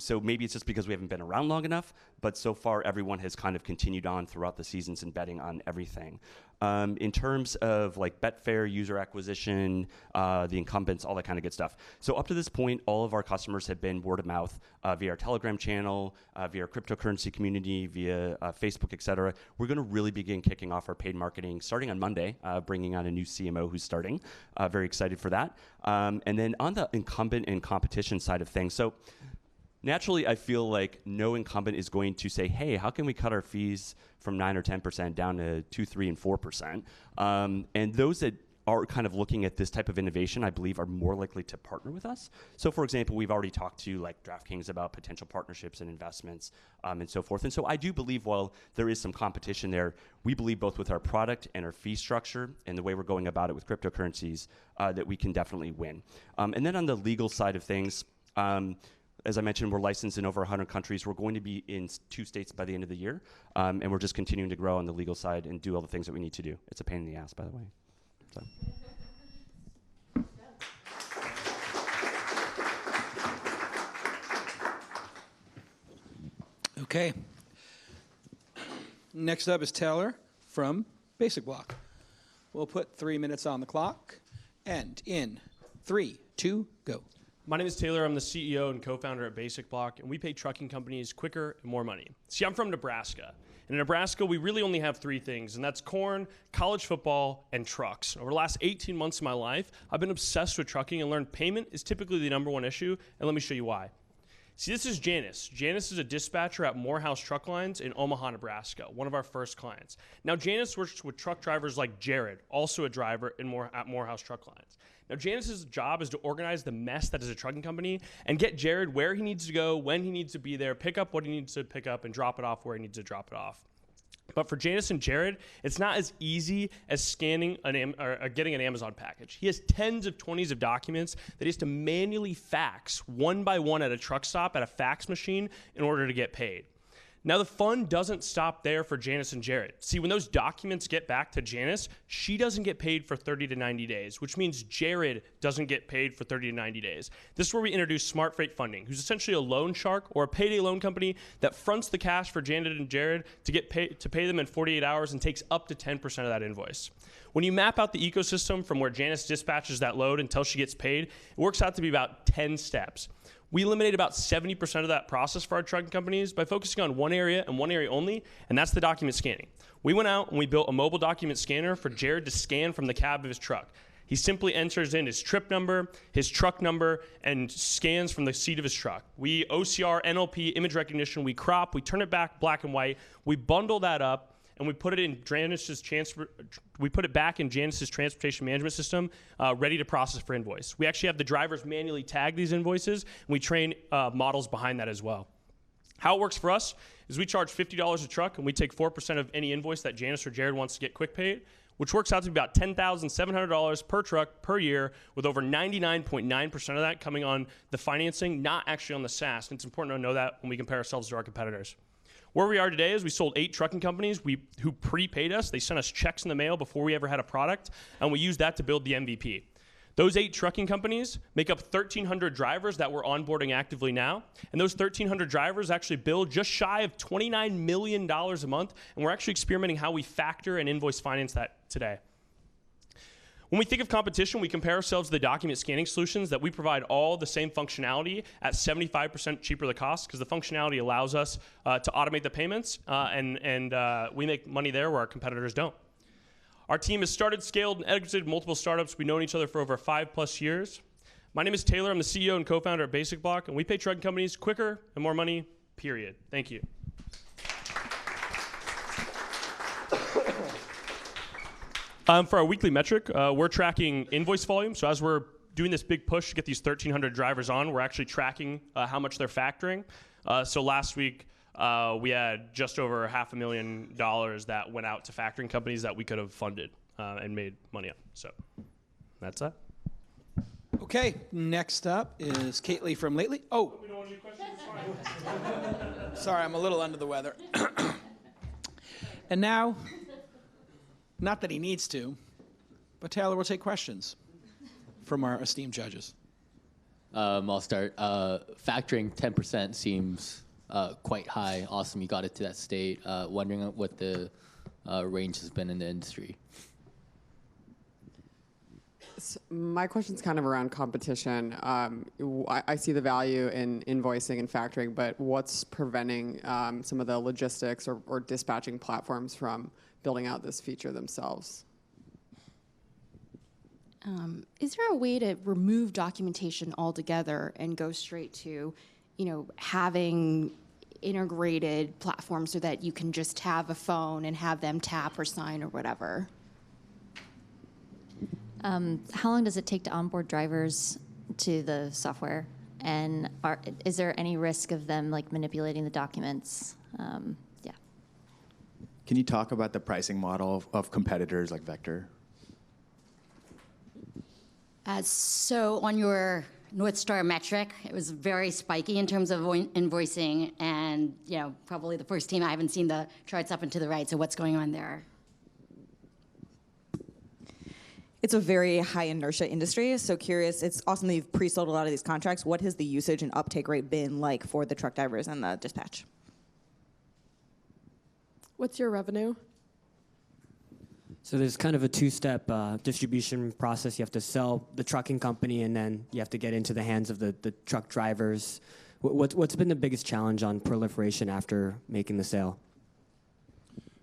So maybe it's just because we haven't been around long enough, but so far everyone has kind of continued on throughout the seasons and betting on everything. In terms of like Betfair, user acquisition, the incumbents, all that kind of good stuff. So up to this point, all of our customers have been word of mouth via our Telegram channel, via our cryptocurrency community, via Facebook, et cetera. We're going to really begin kicking off our paid marketing starting on Monday, bringing on a new CMO who's starting. Very excited for that. And then on the incumbent and competition side of things, so naturally, I feel like no incumbent is going to say, hey, how can we cut our fees from 9 or 10% down to 2, 3, and 4%? And those that are kind of looking at this type of innovation, I believe, are more likely to partner with us. So, for example, we've already talked to like DraftKings about potential partnerships and investments and so forth. And so I do believe while there is some competition there, we believe both with our product and our fee structure and the way we're going about it with cryptocurrencies that we can definitely win. And then on the legal side of things, as I mentioned, we're licensed in over 100 countries. We're going to be in 2 states by the end of the year. And we're just continuing to grow on the legal side and do all the things that we need to do. It's a pain in the ass, by the way. So. Okay. Next up is Taylor from Basicblock. We'll put 3 minutes on the clock. And in 3, 2, go. My name is Taylor. I'm the CEO and co-founder at Basicblock, and we pay trucking companies quicker and more money. See, I'm from Nebraska. And in Nebraska, we really only have 3 things, and that's corn, college football, and trucks. Over the last 18 months of my life, I've been obsessed with trucking and learned payment is typically the #1 issue, and let me show you why. See, this is Janice. Janice is a dispatcher at Morehouse Truck Lines in Omaha, Nebraska, one of our first clients. Now, Janice works with truck drivers like Jared, also a driver at Morehouse Truck Lines. Now, Janice's job is to organize the mess that is a trucking company and get Jared where he needs to go, when he needs to be there, pick up what he needs to pick up, and drop it off where he needs to drop it off. But for Janice and Jared, it's not as easy as scanning getting an Amazon package. He has tens of 20s of documents that he has to manually fax one by one at a truck stop at a fax machine in order to get paid. Now, the fun doesn't stop there for Janice and Jared. See, when those documents get back to Janice, she doesn't get paid for 30 to 90 days, which means Jared doesn't get paid for 30 to 90 days. This is where we introduce Smart Freight Funding, who's essentially a loan shark or a payday loan company that fronts the cash for Janet and Jared to pay them in 48 hours and takes up to 10% of that invoice. When you map out the ecosystem from where Janice dispatches that load until she gets paid, it works out to be about 10 steps. We eliminate about 70% of that process for our trucking companies by focusing on one area and one area only, and that's the document scanning. We went out and we built a mobile document scanner for Jared to scan from the cab of his truck. He simply enters in his trip number, his truck number, and scans from the seat of his truck. We OCR, NLP, image recognition, we crop, we turn it back black and white, we bundle that up, and we put it back in Janice's transportation management system, ready to process for invoice. We actually have the drivers manually tag these invoices, and we train models behind that as well. How it works for us is we charge $50 a truck, and we take 4% of any invoice that Janice or Jared wants to get quick paid, which works out to be about $10,700 per truck per year, with over 99.9% of that coming on the financing, not actually on the SaaS. And it's important to know that when we compare ourselves to our competitors. Where we are today is we sold 8 trucking companies who prepaid us. They sent us checks in the mail before we ever had a product, and we used that to build the MVP. Those 8 trucking companies make up 1,300 drivers that we're onboarding actively now, and those 1,300 drivers actually bill just shy of $29 million a month, and we're actually experimenting how we factor and invoice finance that today. When we think of competition, we compare ourselves to the document scanning solutions that we provide all the same functionality at 75% cheaper the cost, because the functionality allows us to automate the payments, and we make money there where our competitors don't. Our team has started, scaled, and exited multiple startups. We've known each other for over 5+ years. My name is Taylor. I'm the CEO and co-founder at Basicblock, and we pay trucking companies quicker and more money, period. Thank you. For our weekly metric, we're tracking invoice volume. So as we're doing this big push to get these 1,300 drivers on, we're actually tracking how much they're factoring. So last week, we had just over $500,000 that went out to factoring companies that we could have funded and made money on. So that's that. Okay, next up is Caitlin from Lately. Oh, sorry, I'm a little under the weather. And now, not that he needs to, but Taylor will take questions from our esteemed judges. I'll start. Factoring 10% seems quite high. Awesome, you got it to that state. Wondering what the range has been in the industry. So my question's kind of around competition. I see the value in invoicing and factoring, but what's preventing some of the logistics or dispatching platforms from building out this feature themselves? Is there a way to remove documentation altogether and go straight to, having integrated platforms so that you can just have a phone and have them tap or sign or whatever? How long does it take to onboard drivers to the software? And is there any risk of them manipulating the documents? Yeah. Can you talk about the pricing model of competitors like Vector? So on your North Star metric, it was very spiky in terms of invoicing, and probably the first team. I haven't seen the charts up and to the right. So what's going on there? It's a very high inertia industry, so curious. It's awesome that you've pre-sold a lot of these contracts. What has the usage and uptake rate been like for the truck drivers and the dispatch? What's your revenue? So there's kind of a two-step distribution process. You have to sell the trucking company, and then you have to get into the hands of the truck drivers. What's been the biggest challenge on proliferation after making the sale?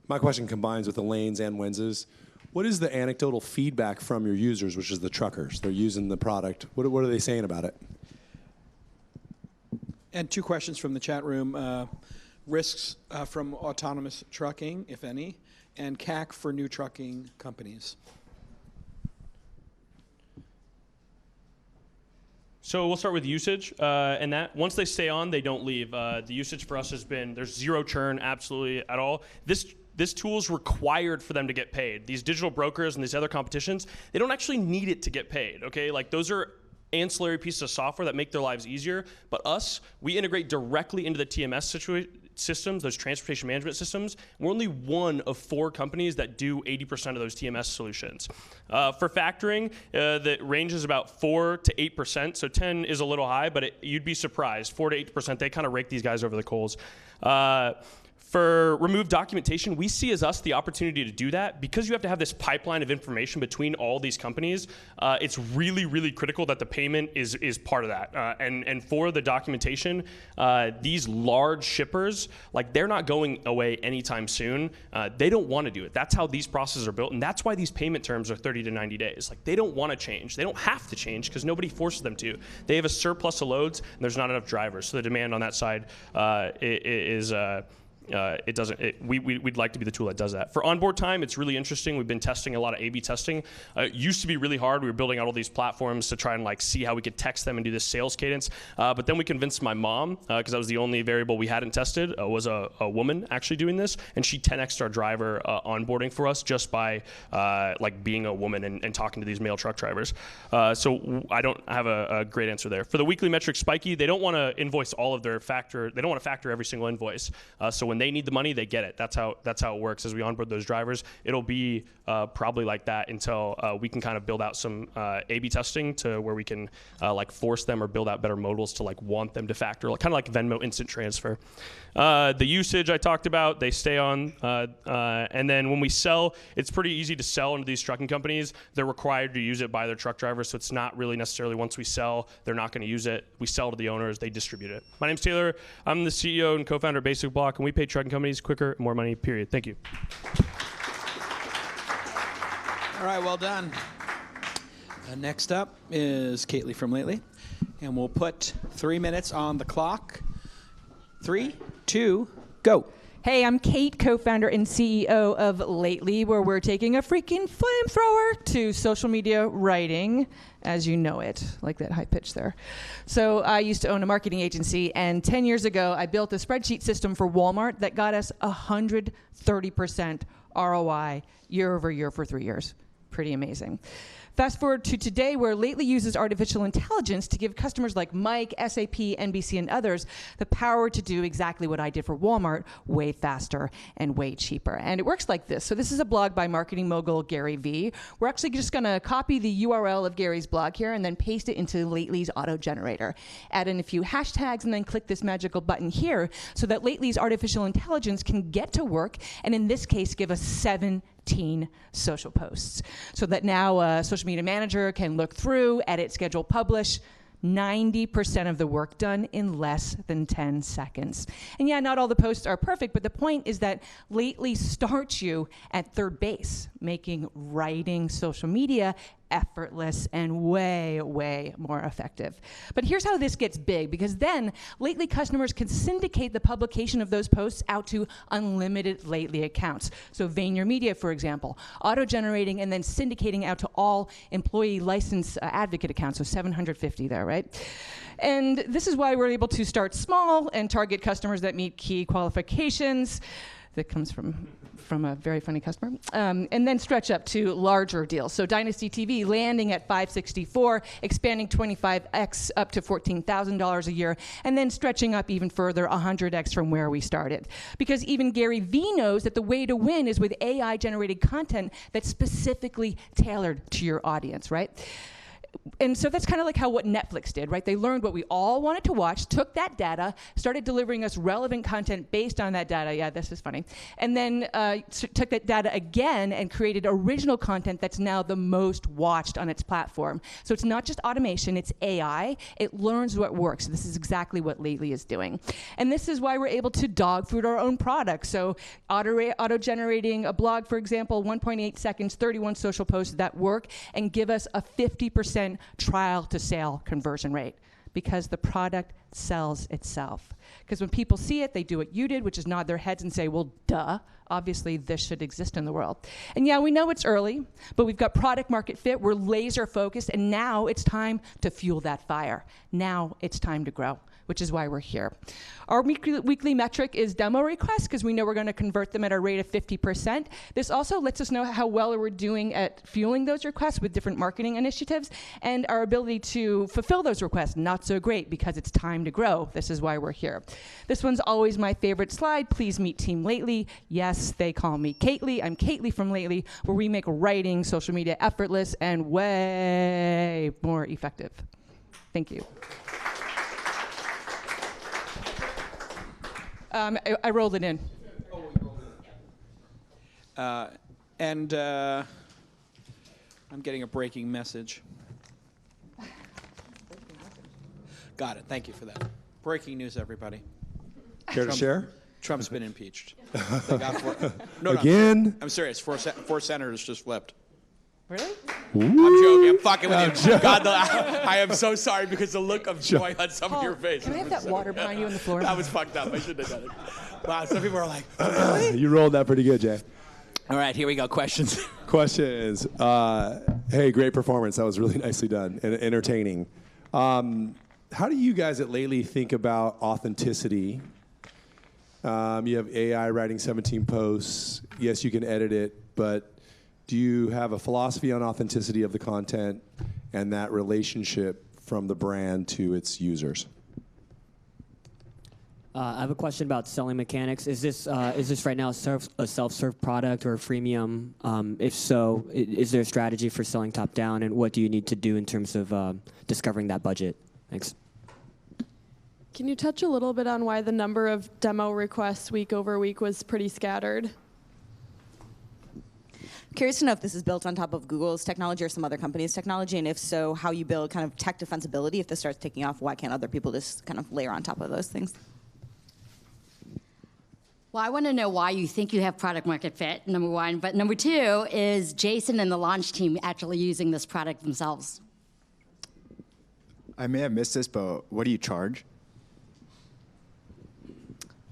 My question combines with Elaine's and Wenz's. What is the anecdotal feedback from your users, which is the truckers? They're using the product. What are they saying about it? And two questions from the chat room. Risks from autonomous trucking, if any, and CAC for new trucking companies. So we'll start with usage, and that once they stay on, they don't leave. The usage for us has been, there's zero churn absolutely at all. This tool is required for them to get paid. These digital brokers and these other competitions, they don't actually need it to get paid, okay? Those are ancillary pieces of software that make their lives easier. But us, we integrate directly into the TMS systems, those transportation management systems. We're only one of 4 companies that do 80% of those TMS solutions. For factoring, the range is about 4 to 8%. So 10 is a little high, but you'd be surprised. 4 to 8%, they kind of rake these guys over the coals. For removed documentation, we see as us the opportunity to do that. Because you have to have this pipeline of information between all these companies, it's really, really critical that the payment is part of that. And for the documentation, these large shippers, they're not going away anytime soon. They don't want to do it. That's how these processes are built, and that's why these payment terms are 30 to 90 days. They don't want to change. They don't have to change because nobody forces them to. They have a surplus of loads, and there's not enough drivers. So the demand on that side is... we'd like to be the tool that does that. For onboard time, it's really interesting. We've been testing a lot of A/B testing. It used to be really hard. We were building out all these platforms to try and see how we could text them and do this sales cadence. But then we convinced my mom, because that was the only variable we hadn't tested, was a woman actually doing this, and she 10x'd our driver onboarding for us just by being a woman and talking to these male truck drivers. So I don't have a great answer there. For the weekly metric spiky, they don't want to invoice all of their factor. They don't want to factor every single invoice. So when they need the money, they get it. That's how it works. As we onboard those drivers, it'll be probably like that until we can kind of build out some A/B testing to where we can force them or build out better modals to want them to factor, kind of like Venmo instant transfer. The usage I talked about, they stay on, and then when we sell, it's pretty easy to sell into these trucking companies. They're required to use it by their truck drivers, so it's not really necessarily once we sell, they're not going to use it. We sell to the owners, they distribute it. My name's Taylor. I'm the CEO and co-founder of Basicblock, and we pay trucking companies quicker and more money, period. Thank you. All right, well done. Next up is Caitlin from Lately, and we'll put 3 minutes on the clock. 3, 2, go. Hey, I'm Kate, co-founder and CEO of Lately, where we're taking a freaking flamethrower to social media writing, as you know it, like that high pitch there. So I used to own a marketing agency, and 10 years ago, I built a spreadsheet system for Walmart that got us 130% ROI year over year for 3 years. Pretty amazing. Fast forward to today, where Lately uses artificial intelligence to give customers like Mike, SAP, NBC, and others the power to do exactly what I did for Walmart, way faster and way cheaper. And it works like this. So this is a blog by marketing mogul Gary V. We're actually just going to copy the URL of Gary's blog here and then paste it into Lately's auto generator. Add in a few hashtags and then click this magical button here so that Lately's artificial intelligence can get to work, and in this case, give us 17 social posts, so that now a social media manager can look through, edit, schedule, publish. 90% of the work done in less than 10 seconds. And yeah, not all the posts are perfect, but the point is that Lately starts you at third base, making writing social media effortless and way, way more effective. But here's how this gets big, because then Lately customers can syndicate the publication of those posts out to unlimited Lately accounts. So VaynerMedia, for example, auto-generating and then syndicating out to all employee license advocate accounts, so 750 there, right? And this is why we're able to start small and target customers that meet key qualifications. That comes from a very funny customer, and then stretch up to larger deals. So Dynasty TV landing at $564, expanding 25x up to $14,000 a year, and then stretching up even further 100x from where we started. Because even Gary V knows that the way to win is with AI-generated content that's specifically tailored to your audience, right? And so that's kind of like what Netflix did, right? They learned what we all wanted to watch, took that data, started delivering us relevant content based on that data. Yeah, this is funny. And then took that data again and created original content that's now the most watched on its platform. So it's not just automation, it's AI. It learns what works. This is exactly what Lately is doing. And this is why we're able to dog food our own products. So auto-generating a blog, for example, 1.8 seconds, 31 social posts that work and give us a 50% trial to sale conversion rate, because the product sells itself. Because when people see it, they do what you did, which is nod their heads and say, well, duh, obviously this should exist in the world. And yeah, we know it's early, but we've got product market fit, we're laser focused, and now it's time to fuel that fire. Now it's time to grow, which is why we're here. Our weekly metric is demo requests, because we know we're going to convert them at a rate of 50%. This also lets us know how well we're doing at fueling those requests with different marketing initiatives, and our ability to fulfill those requests, not so great, because it's time to grow. This is why we're here. This one's always my favorite slide. Please meet Team Lately. Yes, they call me Kately. I'm Kately from Lately, where we make writing social media effortless and way more effective. Thank you. I rolled it in. And I'm getting a breaking message. Got it. Thank you for that. Breaking news, everybody. Care to share? Trump's been impeached. They got Again? I'm serious. Four senators just flipped. Really? Ooh. I'm joking. I'm fucking with you. God, I am so sorry, because the look of joy on some of your face. Can I have that water behind you on the floor? That was fucked up. I shouldn't have done it. Wow, some people are like, really? You rolled that pretty good, Jay. All right, here we go. Questions. Questions. Hey, great performance. That was really nicely done and entertaining. How do you guys at Lately think about authenticity? You have AI writing 17 posts. Yes, you can edit it, but do you have a philosophy on authenticity of the content and that relationship from the brand to its users? I have a question about selling mechanics. Is this right now a self-serve product or a freemium? If so, is there a strategy for selling top-down, and what do you need to do in terms of discovering that budget? Thanks. Can you touch a little bit on why the number of demo requests week over week was pretty scattered? Curious to know if this is built on top of Google's technology or some other company's technology, and if so, how you build kind of tech defensibility. If this starts taking off, why can't other people just kind of layer on top of those things? Well, I want to know why you think you have product market fit, number one. But number two, is Jason and the launch team actually using this product themselves? I may have missed this, but what do you charge?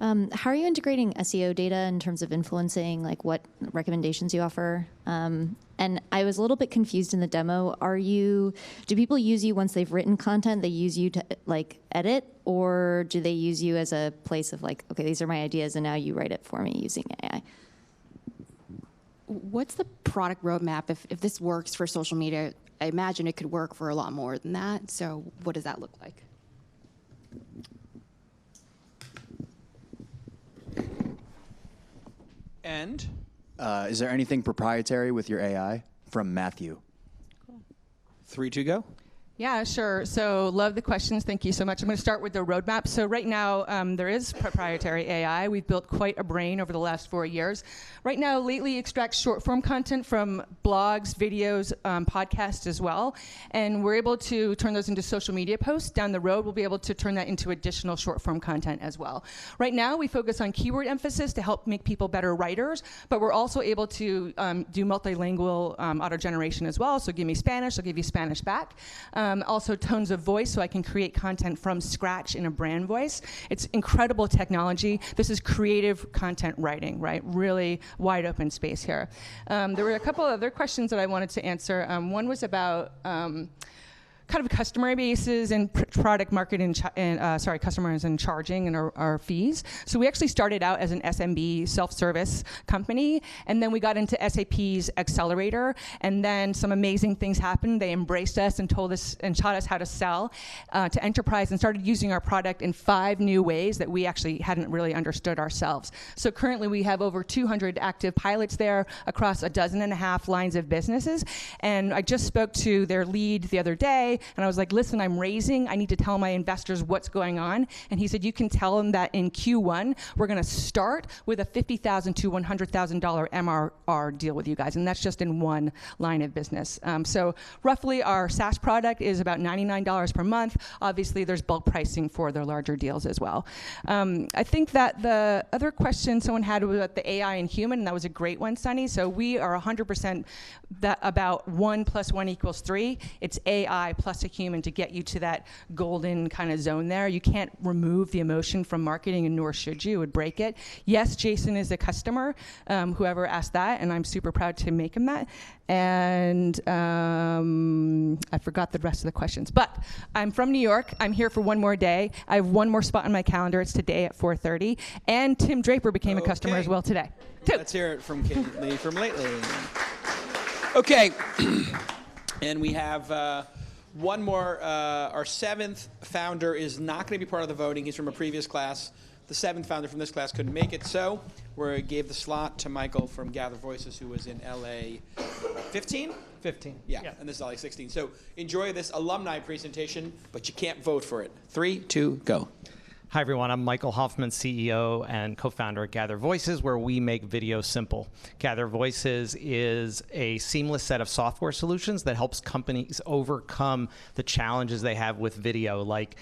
How are you integrating SEO data in terms of influencing like what recommendations you offer? And I was a little bit confused in the demo. Do people use you once they've written content? They use you to like edit, or do they use you as a place of like, okay, these are my ideas, and now you write it for me using AI? What's the product roadmap? If this works for social media, I imagine it could work for a lot more than that. So what does that look like? And? Is there anything proprietary with your AI? From Matthew. 3, 2, go. Yeah, sure. So love the questions. Thank you so much. I'm going to start with the roadmap. So right now, there is proprietary AI. We've built quite a brain over the last 4 years. Right now, Lately extracts short-form content from blogs, videos, podcasts as well. And we're able to turn those into social media posts. Down the road, we'll be able to turn that into additional short-form content as well. Right now, we focus on keyword emphasis to help make people better writers, but we're also able to do multilingual auto-generation as well. So give me Spanish, I'll give you Spanish back. Also tones of voice, so I can create content from scratch in a brand voice. It's incredible technology. This is creative content writing, right? Really wide open space here. There were a couple other questions that I wanted to answer. One was about kind of customer bases and product market customers and charging and our fees. So we actually started out as an SMB self-service company, and then we got into SAP's Accelerator, and then some amazing things happened. They embraced us and told us and taught us how to sell to enterprise, and started using our product in 5 new ways that we actually hadn't really understood ourselves. So currently we have over 200 active pilots there across 12.5 lines of businesses. And I just spoke to their lead the other day, and I was like, listen, I'm raising. I need to tell my investors what's going on. And he said, you can tell them that in Q1, we're going to start with a $50,000 to $100,000 MRR deal with you guys. And that's just in one line of business. So roughly our SaaS product is about $99 per month. Obviously, there's bulk pricing for their larger deals as well. I think that the other question someone had was about the AI and human, and that was a great one, Sonny. So we are 100% about 1 + 1 = 3. It's AI plus a human to get you to that golden kind of zone there. You can't remove the emotion from marketing, and nor should you. It would break it. Yes, Jason is a customer, whoever asked that, and I'm super proud to make him that. And I forgot the rest of the questions. But I'm from New York. I'm here for one more day. I have one more spot on my calendar. It's today at 4:30. And Tim Draper became a customer as well today. Let's hear it from Lee from Lately. Okay. And we have one more. Our 7th founder is not going to be part of the voting. He's from a previous class. The 7th founder from this class couldn't make it, so we gave the slot to Michael from Gather Voices, who was in LA 15? 15. Yeah, and this is LA 16. So enjoy this alumni presentation, but you can't vote for it. 3, 2, go. Hi, everyone. I'm Michael Hoffman, CEO and co-founder at Gather Voices, where we make video simple. Gather Voices is a seamless set of software solutions that helps companies overcome the challenges they have with video, like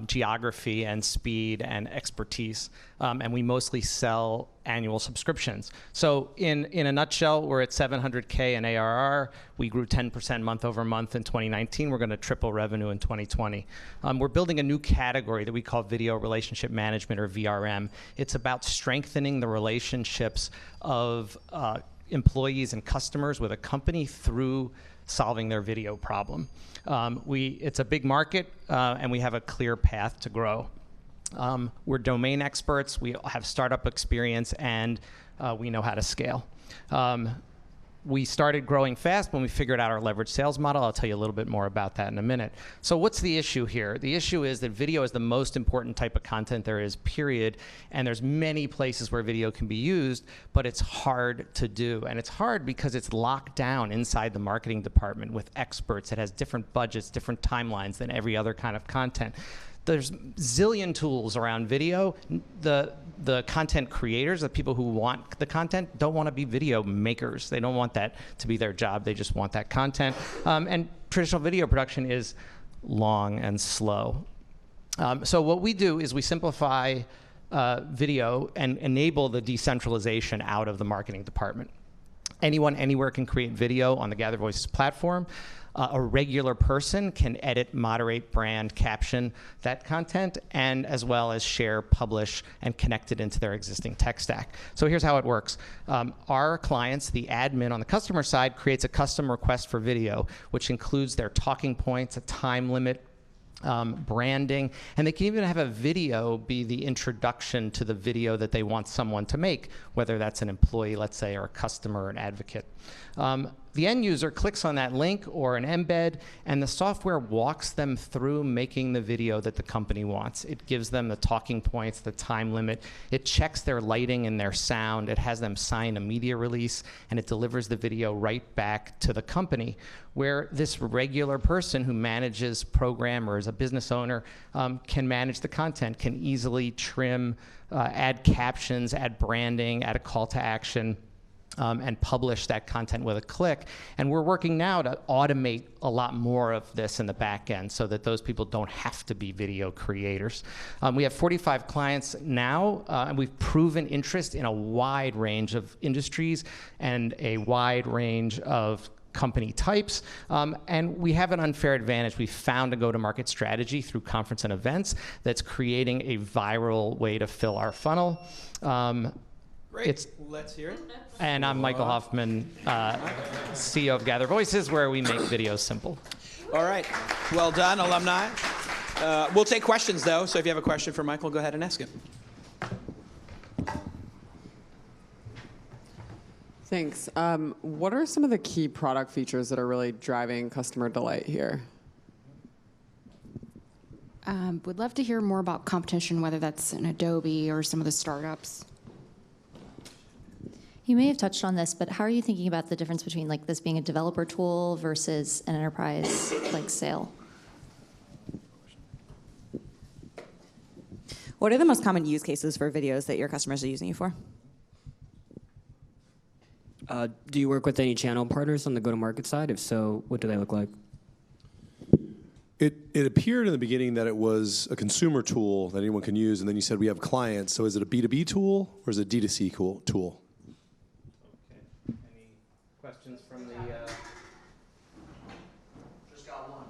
geography and speed and expertise. And we mostly sell annual subscriptions. So in a nutshell, we're at 700K in ARR. We grew 10% month over month in 2019. We're going to triple revenue in 2020. We're building a new category that we call Video Relationship Management, or VRM. It's about strengthening the relationships of employees and customers with a company through solving their video problem. It's a big market, and we have a clear path to grow. We're domain experts, we have startup experience, and we know how to scale. We started growing fast when we figured out our leverage sales model. I'll tell you a little bit more about that in a minute. So what's the issue here? The issue is that video is the most important type of content there is, period. And there's many places where video can be used, but it's hard to do. And it's hard because it's locked down inside the marketing department with experts. It has different budgets, different timelines than every other kind of content. There's zillion tools around video. The content creators, the people who want the content, don't want to be video makers. They don't want that to be their job. They just want that content. And traditional video production is long and slow. So what we do is we simplify video and enable the decentralization out of the marketing department. anyone, anywhere can create video on the Gather Voices platform. A regular person can edit, moderate, brand, caption that content, and as well as share, publish, and connect it into their existing tech stack. So here's how it works. Our clients, the admin on the customer side, creates a custom request for video, which includes their talking points, a time limit, branding, and they can even have a video be the introduction to the video that they want someone to make, whether that's an employee, let's say, or a customer or an advocate. The end user clicks on that link or an embed, and the software walks them through making the video that the company wants. It gives them the talking points, the time limit. It checks their lighting and their sound. It has them sign a media release, and it delivers the video right back to the company, where this regular person who manages program or is a business owner can manage the content, can easily trim, add captions, add branding, add a call to action, and publish that content with a click. And we're working now to automate a lot more of this in the back end so that those people don't have to be video creators. We have 45 clients now, and we've proven interest in a wide range of industries and a wide range of company types, and we have an unfair advantage. We found a go-to-market strategy through conference and events that's creating a viral way to fill our funnel. Great. Let's hear it. And I'm Michael Hoffman, CEO of Gather Voices, where we make videos simple. All right. Well done, alumni. We'll take questions, though, so if you have a question for Michael, go ahead and ask him. Thanks. What are some of the key product features that are really driving customer delight here? Would love to hear more about competition, whether that's in Adobe or some of the startups. You may have touched on this, but how are you thinking about the difference between like this being a developer tool versus an enterprise like sale? What are the most common use cases for videos that your customers are using you for? Do you work with any channel partners on the go-to-market side? If so, what do they look like? It appeared in the beginning that it was a consumer tool that anyone can use, and then you said we have clients. So is it a B2B tool or is it a D2C tool? Questions from the... Just got one.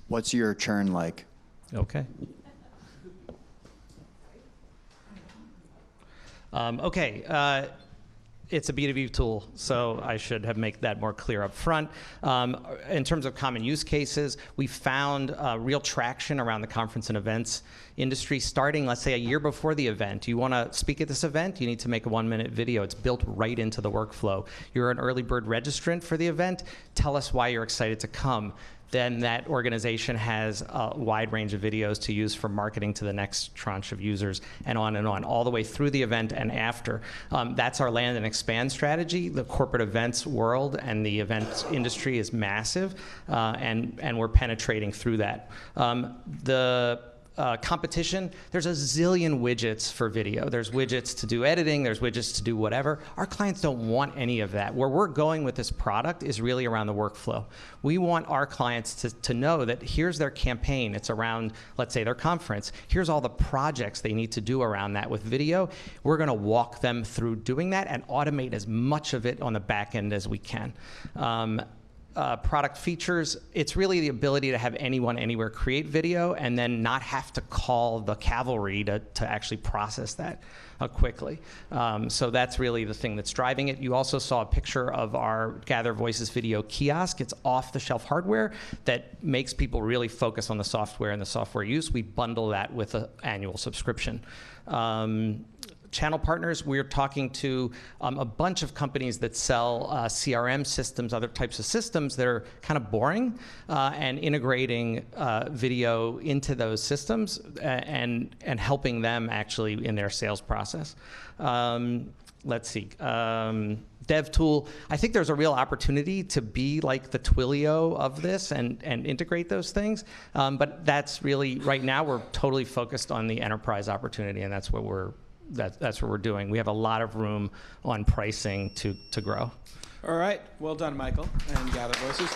What's your churn like? Okay. It's a B2B tool, so I should have made that more clear up front. In terms of common use cases, we found real traction around the conference and events industry starting, let's say, a year before the event. You want to speak at this event, you need to make a 1-minute video. It's built right into the workflow. You're an early bird registrant for the event. Tell us why you're excited to come. Then that organization has a wide range of videos to use for marketing to the next tranche of users, and on, all the way through the event and after. That's our land and expand strategy. The corporate events world and the events industry is massive, and we're penetrating through that. Competition, there's a zillion widgets for video. There's widgets to do editing, there's widgets to do whatever. Our clients don't want any of that. Where we're going with this product is really around the workflow. We want our clients to know that here's their campaign. It's around, let's say, their conference. Here's all the projects they need to do around that with video. We're gonna walk them through doing that and automate as much of it on the back end as we can. Product features, it's really the ability to have anyone, anywhere create video and then not have to call the cavalry to actually process that quickly. So that's really the thing that's driving it. You also saw a picture of our Gather Voices video kiosk. It's off-the-shelf hardware that makes people really focus on the software and the software use. We bundle that with an annual subscription. Channel partners, we're talking to a bunch of companies that sell CRM systems, other types of systems that are kind of boring, and integrating video into those systems and helping them actually in their sales process. Let's see. Dev tool, I think there's a real opportunity to be like the Twilio of this and integrate those things. But that's really, right now, we're totally focused on the enterprise opportunity, and that's what we're doing. We have a lot of room on pricing to grow. All right. Well done, Michael and Gather Voices.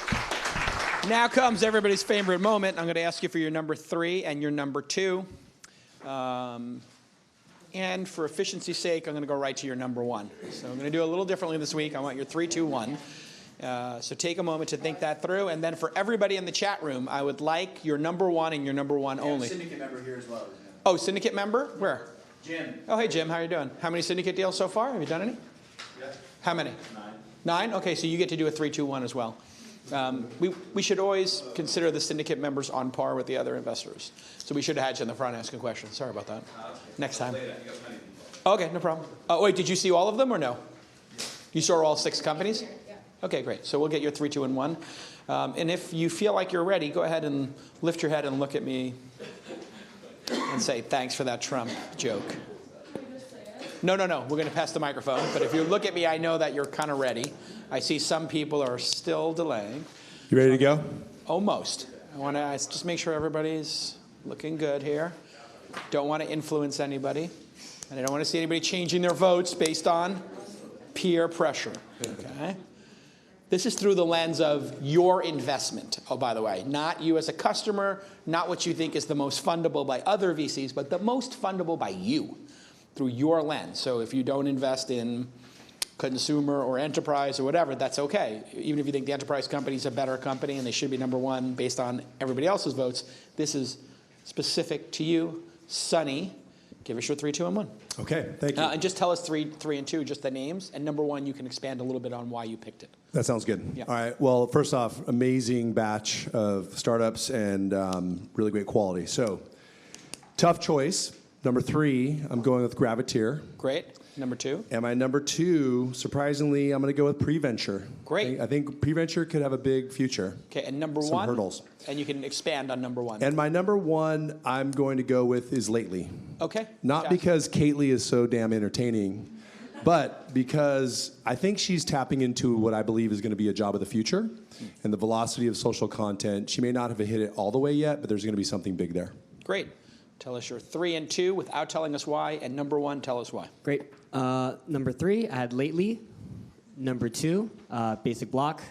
Now comes everybody's favorite moment. I'm going to ask you for your number 3 and your number 2. And for efficiency's sake, I'm going to go right to your number one. So I'm going to do it a little differently this week. I want your 3, 2, 1. So take a moment to think that through. And then for everybody in the chat room, I would like your number one and your number one only. Syndicate member here as well. Oh, syndicate member? Where? Jim. Oh, hey, Jim. How are you doing? How many syndicate deals so far? Have you done any? Yeah. How many? 9? Okay, so you get to do a 3, 2, 1 as well. We should always consider the syndicate members on par with the other investors. So we should have had you in the front asking questions. Sorry about that. Next time. Okay, no problem. Oh, wait, did you see all of them or no? You saw all 6 companies? Okay, great. So we'll get your 3, 2, and 1. And if you feel like you're ready, go ahead and lift your head and look at me and say, thanks for that Trump joke. No. We're going to pass the microphone. But if you look at me, I know that you're kind of ready. I see some people are still delaying. You ready to go? Almost. I want to just make sure everybody's looking good here. Don't want to influence anybody. And I don't want to see anybody changing their votes based on peer pressure. Okay? This is through the lens of your investment, oh, by the way. Not you as a customer, not what you think is the most fundable by other VCs, but the most fundable by you through your lens. So if you don't invest in consumer or enterprise or whatever, that's okay. Even if you think the enterprise company is a better company and they should be number one based on everybody else's votes, this is specific to you. Sonny, give us your 3, 2, and 1. Okay, thank you. And just tell us 3, and 2, just the names. And number 1, you can expand a little bit on why you picked it. That sounds good. Yeah. All right. Well, first off, amazing batch of startups and really great quality. So, tough choice. Number 3, I'm going with Gravitr. Great. Number 2? And my number 2, surprisingly, I'm going to go with Preventure. Great. I think Preventure could have a big future. Okay, and number Some 1? hurdles. And you can expand on number 1. And my number 1, I'm going to go with is Lately. Okay. Not because Kately is so damn entertaining, but because I think she's tapping into what I believe is going to be a job of the future and the velocity of social content. She may not have hit it all the way yet, but there's going to be something big there. Great. Tell us your 3 and 2 without telling us why. And number 1, tell us why. Great. Number 3, I had Lately. Number 2, Basicblock.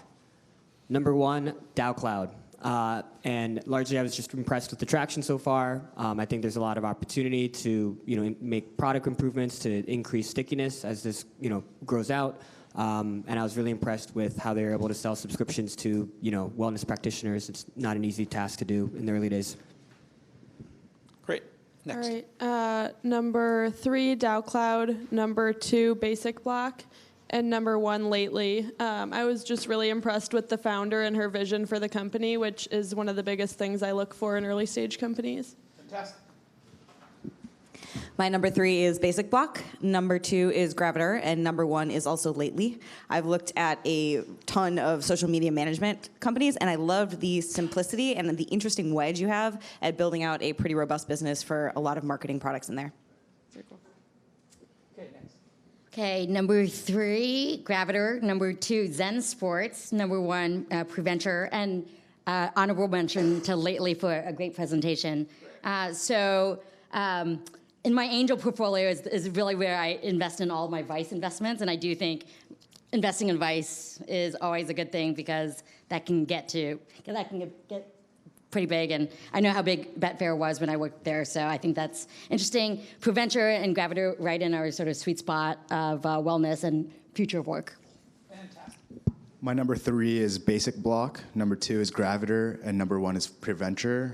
Number 1, DaoCloud. And largely, I was just impressed with the traction so far. I think there's a lot of opportunity to, make product improvements to increase stickiness as this, grows out. And I was really impressed with how they were able to sell subscriptions to, wellness practitioners. It's not an easy task to do in the early days. Great. Next. All right. Number 3, DaoCloud. Number 2, Basicblock. And number 1, Lately. I was just really impressed with the founder and her vision for the company, which is one of the biggest things I look for in early stage companies. Fantastic. My number 3 is Basicblock. Number 2 is Gravitr, and number 1 is also Lately. I've looked at a ton of social media management companies, and I loved the simplicity and the interesting wedge you have at building out a pretty robust business for a lot of marketing products in there. Very cool. Okay, next. Okay, number 3, Gravitr. Number 2, ZenSports. Number 1, Preventure. And honorable mention to Lately for a great presentation. In my angel portfolio is really where I invest in all my Vice investments, and I do think investing in Vice is always a good thing because that can get pretty big, and I know how big Betfair was when I worked there, so I think that's interesting. Preventure and Gravitr right in our sort of sweet spot of wellness and future of work. My number 3 is Basicblock, number 2 is Gravitr, and number 1 is Preventure.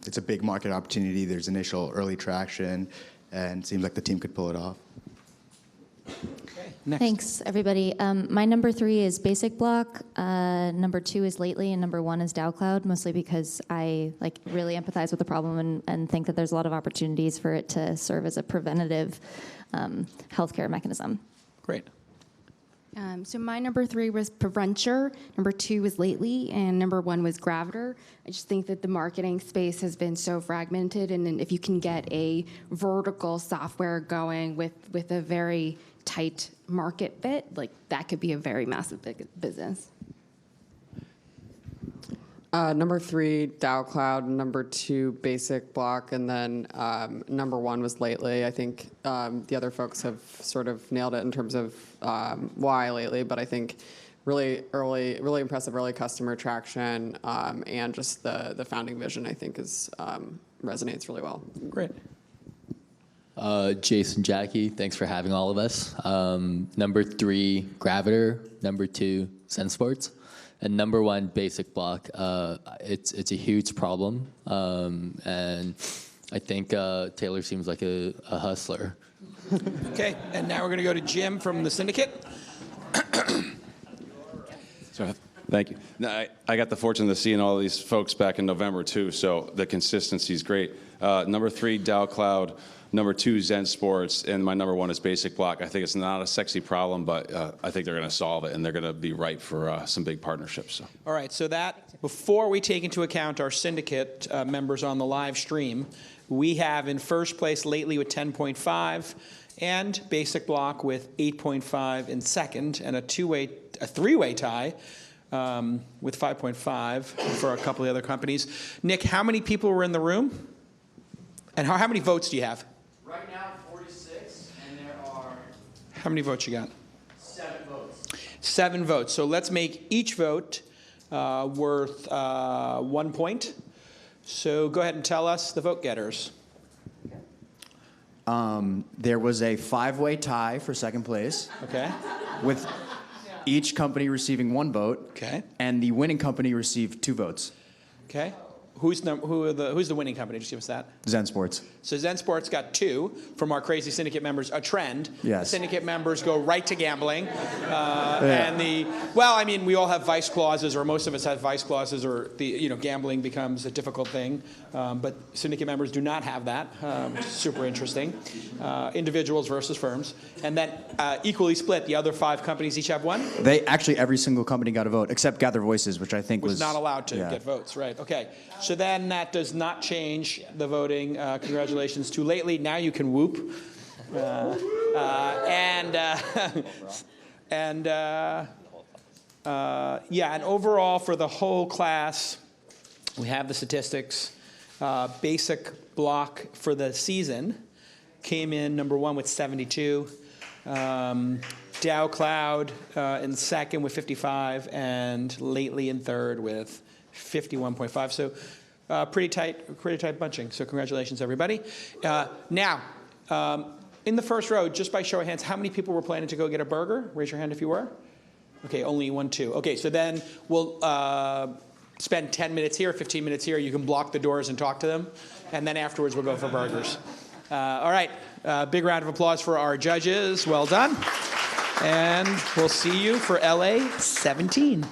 It's a big market opportunity. There's initial early traction, and it seems like the team could pull it off. Next. Thanks, everybody. My number 3 is Basicblock. Number 2 is Lately, and number 1 is DaoCloud, mostly because I really empathize with the problem and think that there's a lot of opportunities for it to serve as a preventative healthcare mechanism. Great. So my number 3 was Preventure, number 2 was Lately, and number 1 was Gravitr. I just think that the marketing space has been so fragmented, and if you can get a vertical software going with a very tight market fit, that could be a very massive big business. Number 3, DaoCloud. Number 2, Basicblock. And then number 1 was Lately. I think the other folks have sort of nailed it in terms of why Lately, but I think really impressive early customer traction and just the founding vision, I think, resonates really well. Great. Jason, Jackie, thanks for having all of us. Number 3, Gravitr. Number 2, ZenSports. And number 1, Basicblock. It's a huge problem. And I think Taylor seems like a hustler. Okay, and now we're going to go to Jim from the syndicate. Thank you. Now, I got the fortune of seeing all these folks back in November, too, so the consistency is great. Number 3, DaoCloud. Number 2, ZenSports. And my number 1 is Basicblock. I think it's not a sexy problem, but I think they're going to solve it, and they're going to be ripe for some big partnerships. So. All right, so that, before we take into account our syndicate members on the live stream, we have in first place Lately with 10.5, and Basicblock with 8.5 in second, and a three-way tie with 5.5 for a couple of other companies. Nick, how many people were in the room? And how many votes do you have? Right now, 46, and there are... How many votes you got? 7 votes. 7 votes. So let's make each vote worth 1 point. So go ahead and tell us the vote getters. There was a 5-way tie for second place. Okay. With each company receiving 1 vote. Okay. And the winning company received 2 votes. Okay. Who's the winning company? Just give us that. ZenSports. So ZenSports got 2 from our crazy syndicate members. A trend. Yes. The syndicate members go right to gambling, and we all have vice clauses, or most of us have vice clauses, or gambling becomes a difficult thing. But syndicate members do not have that. Super interesting. Individuals versus firms, and then equally split. The other 5 companies each have 1. Every single company got a vote except Gather Voices, which I think was not allowed to get votes. Right. Okay. So then that does not change the voting. Congratulations to Lately. Now you can whoop. And overall for the whole class, we have the statistics. Basicblock for the season came in number 1 with 72. DaoCloud in second with 55, and Lately in third with 51.5. So pretty tight bunching. So congratulations, everybody. Now, in the first row, just by show of hands, how many people were planning to go get a burger? Raise your hand if you were. Okay, only 1, 2. Okay, so then we'll spend 10 minutes here, 15 minutes here. You can block the doors and talk to them. And then afterwards, we'll go for burgers. All right, big round of applause for our judges. Well done. And we'll see you for LA 17.